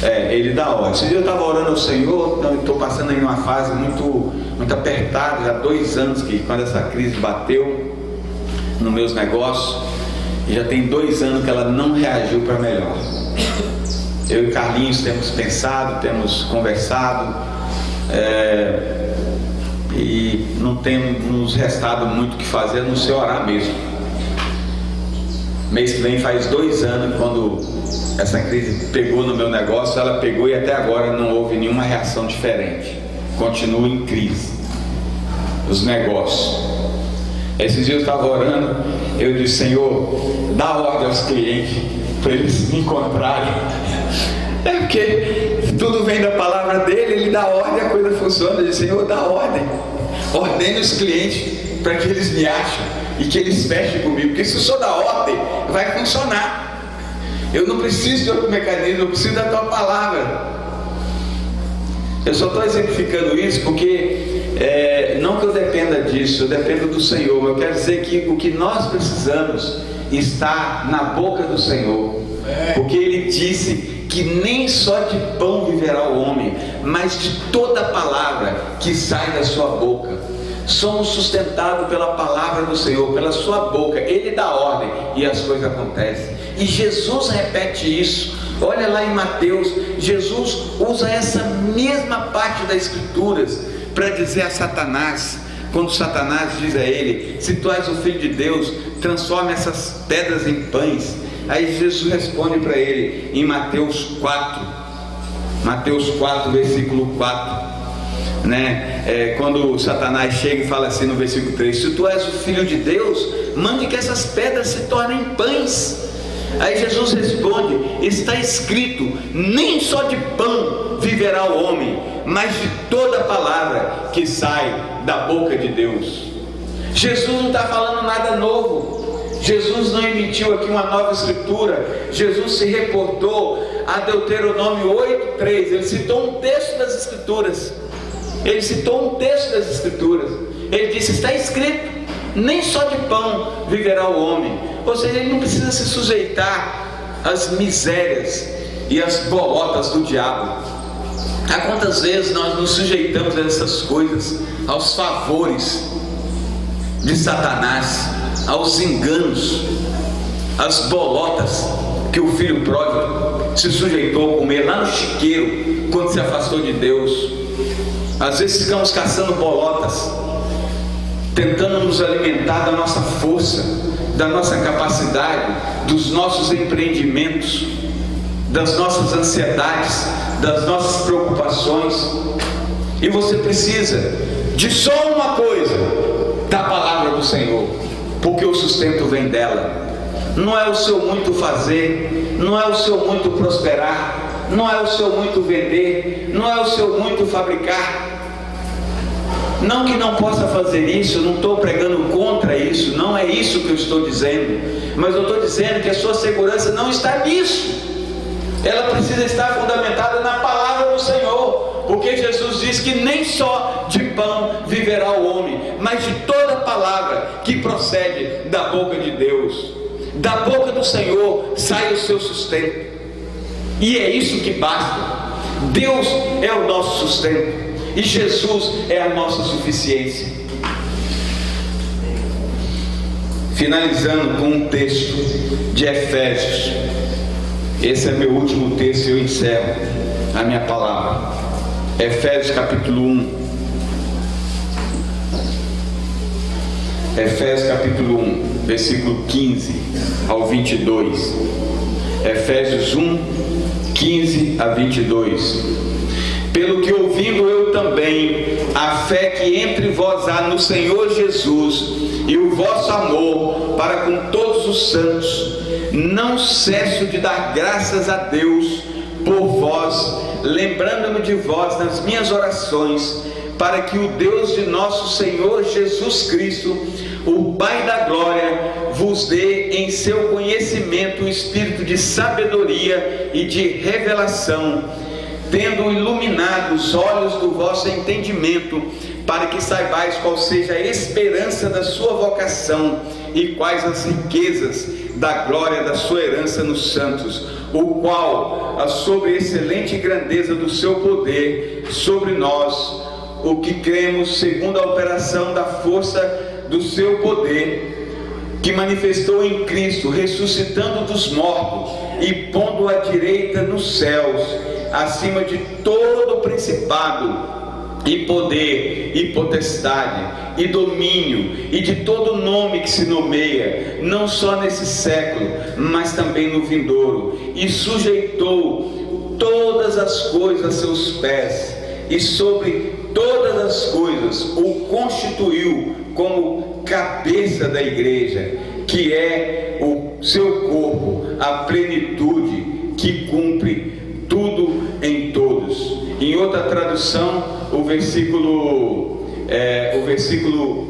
Ele dá ordem. Esse dia eu estava orando ao Senhor, estou passando aí uma fase muito apertada, já 2 anos que quando essa crise bateu nos meus negócios, e já tem 2 anos que ela não reagiu para melhor. Eu e Carlinhos temos pensado, temos conversado, e não tem nos restado muito o que fazer, a não ser orar mesmo. Mês que vem faz 2 anos, quando essa crise pegou no meu negócio, ela pegou e até agora não houve nenhuma reação diferente. Continua em crise os negócios. Esses dias eu estava orando, eu disse: Senhor, dá ordem aos clientes para eles me encontrarem. É porque tudo vem da palavra dele, ele dá ordem, a coisa funciona. Eu disse: Senhor, dá ordem, ordene os clientes para que eles me achem e que eles fechem comigo, porque se o Senhor dá ordem, vai funcionar. Eu não preciso de outro mecanismo, eu preciso da tua palavra. Eu só estou exemplificando isso porque não que eu dependa disso, eu dependo do Senhor. Eu quero dizer que o que nós precisamos está na boca do Senhor, porque Ele disse que nem só de pão viverá o homem, mas de toda palavra que sai da sua boca. Somos sustentados pela palavra do Senhor, pela sua boca. Ele dá ordem e as coisas acontecem. E Jesus repete isso. Olha lá em Mateus, Jesus usa essa mesma parte das Escrituras para dizer a Satanás, quando Satanás diz a ele: se tu és o Filho de Deus, transforme essas pedras em pães. Aí Jesus responde para ele em Mateus 4, versículo 4, quando Satanás chega e fala assim no versículo 3: se tu és o Filho de Deus, mande que essas pedras se tornem pães. Aí Jesus responde: está escrito, nem só de pão viverá o homem, mas de toda palavra que sai da boca de Deus. Jesus não está falando nada novo. Jesus não emitiu aqui uma nova escritura. Jesus se reportou a Deuteronômio 8:3. Ele citou um texto das escrituras. Ele disse: está escrito, nem só de pão viverá o homem. Ou seja, ele não precisa se sujeitar às misérias e às bolotas do diabo. Há quantas vezes nós nos sujeitamos a essas coisas, aos favores de Satanás, aos enganos, às bolotas que o filho pródigo se sujeitou a comer lá no chiqueiro quando se afastou de Deus. Às vezes ficamos caçando bolotas, tentando nos alimentar da nossa força, da nossa capacidade, dos nossos empreendimentos, das nossas ansiedades, das nossas preocupações. E você precisa de só uma coisa: da palavra do Senhor, porque o sustento vem dela. Não é o seu muito fazer, não é o seu muito prosperar, não é o seu muito vender, não é o seu muito fabricar. Não que não possa fazer isso, eu não estou pregando contra isso, não é isso que eu estou dizendo, mas eu estou dizendo que a sua segurança não está nisso. Ela precisa estar fundamentada na palavra do Senhor, porque Jesus diz que nem só de pão viverá o homem, mas de toda palavra que procede da boca de Deus. Da boca do Senhor sai o seu sustento, e é isso que basta. Deus é o nosso sustento e Jesus é a nossa suficiência. Finalizando com um texto de Efésios. Esse é meu último texto e eu encerro a minha palavra. Efésios capítulo 1. Efésios capítulo 1, versículo 15 ao 22. Efésios 1, 15 a 22. Pelo que ouvindo eu também a fé que entre vós há no Senhor Jesus e o vosso amor para com todos os santos, não cesso de dar graças a Deus por vós, lembrando-me de vós nas minhas orações, para que o Deus de nosso Senhor Jesus Cristo, o Pai da glória, vos dê em seu conhecimento o espírito de sabedoria e de revelação, tendo iluminado os olhos do vosso entendimento, para que saibais qual seja a esperança da sua vocação e quais as riquezas da glória da sua herança nos santos, o qual, a sobre excelente grandeza do seu poder sobre nós, o que cremos, segundo a operação da força do seu poder, que manifestou em Cristo, ressuscitando dos mortos e pondo à direita nos céus, acima de todo principado e poder, e potestade, e domínio, e de todo nome que se nomeia, não só nesse século, mas também no vindouro, e sujeitou todas as coisas a seus pés, e sobre todas as coisas o constituiu como cabeça da igreja, que é o seu corpo, a plenitude que cumpre tudo em todos. Em outra tradução, o versículo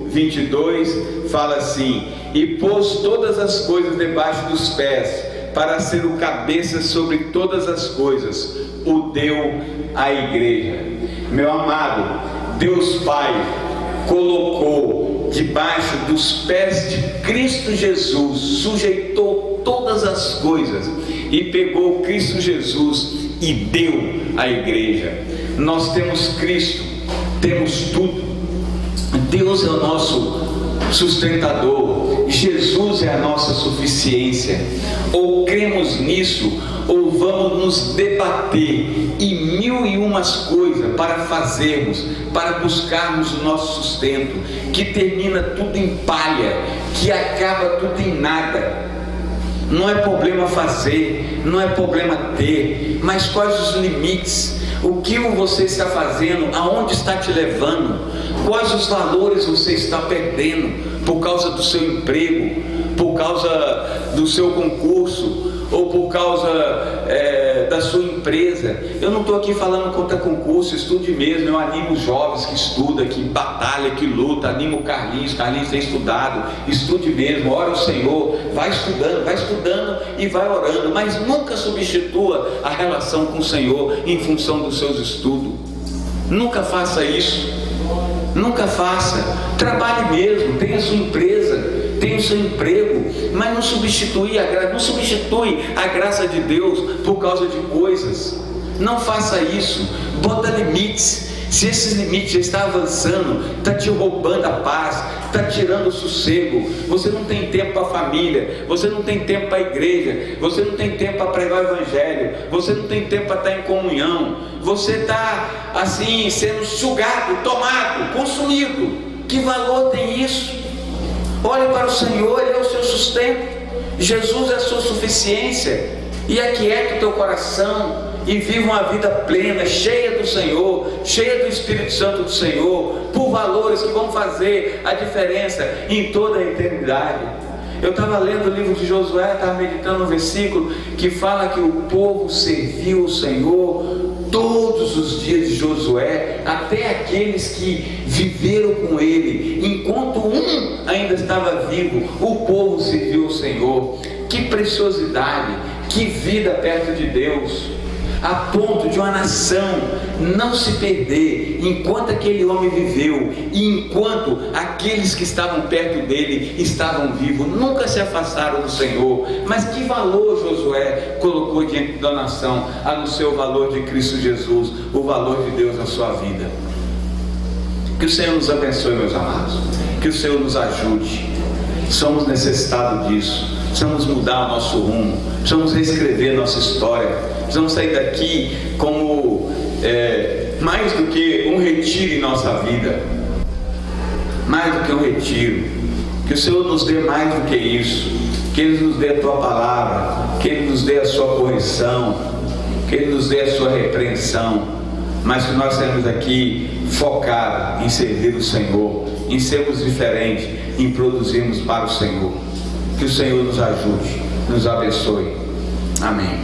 22 fala assim: e pôs todas as coisas debaixo dos pés, para ser o cabeça sobre todas as coisas, o deu à igreja. Meu amado, Deus Pai colocou debaixo dos pés de Cristo Jesus, sujeitou todas as coisas e pegou Cristo Jesus e deu à igreja. Nós temos Cristo, temos tudo. Deus é o nosso sustentador, Jesus é a nossa suficiência. Ou cremos nisso, ou vamos nos debater em mil e umas coisas para fazermos, para buscarmos o nosso sustento, que termina tudo em palha, que acaba tudo em nada. Não é problema fazer, não é problema ter, mas quais os limites? O que você está fazendo? Aonde está te levando? Quais os valores você está perdendo por causa do seu emprego, por causa do seu concurso, ou por causa da sua empresa? Eu não estou aqui falando contra concurso, estude mesmo. Eu animo os jovens que estudam, que batalham, que lutam. Animo o Carlinhos tem estudado, estude mesmo, ora ao Senhor, vai estudando e vai orando, mas nunca substitua a relação com o Senhor em função dos seus estudos. Nunca faça isso, nunca faça. Trabalhe mesmo, tenha a sua empresa, tem o seu emprego, mas não substitui a graça de Deus por causa de coisas. Não faça isso. Bota limites. Se esses limites já estão avançando, está te roubando a paz, está tirando o sossego, você não tem tempo para a família, você não tem tempo para a igreja, você não tem tempo para pregar o evangelho, você não tem tempo para estar em comunhão, você está assim sendo sugado, tomado, consumido. Que valor tem isso? Olhe para o Senhor, Ele é o seu sustento, Jesus é a sua suficiência. E aquieta o teu coração e viva uma vida plena, cheia do Senhor, cheia do Espírito Santo do Senhor, por valores que vão fazer a diferença em toda a eternidade. Eu estava lendo o livro de Josué, estava meditando no versículo que fala que o povo serviu o Senhor todos os dias de Josué, até aqueles que viveram com ele, enquanto um ainda estava vivo, o povo serviu o Senhor. Que preciosidade, que vida perto de Deus, a ponto de uma nação não se perder enquanto aquele homem viveu, e enquanto aqueles que estavam perto dele estavam vivos, nunca se afastaram do Senhor. Mas que valor Josué colocou diante da nação, a não ser o valor de Cristo Jesus, o valor de Deus na sua vida. Que o Senhor nos abençoe, meus amados, que o Senhor nos ajude. Somos necessitados disso. Precisamos mudar o nosso rumo, precisamos reescrever nossa história, precisamos sair daqui como mais do que um retiro em nossa vida, mais do que um retiro. Que o Senhor nos dê mais do que isso, que Ele nos dê a Tua palavra, que Ele nos dê a Sua correção, que Ele nos dê a Sua repreensão, mas que nós saímos daqui focados em servir o Senhor, em sermos diferentes, em produzirmos para o Senhor. Que o Senhor nos ajude, nos abençoe. Amém.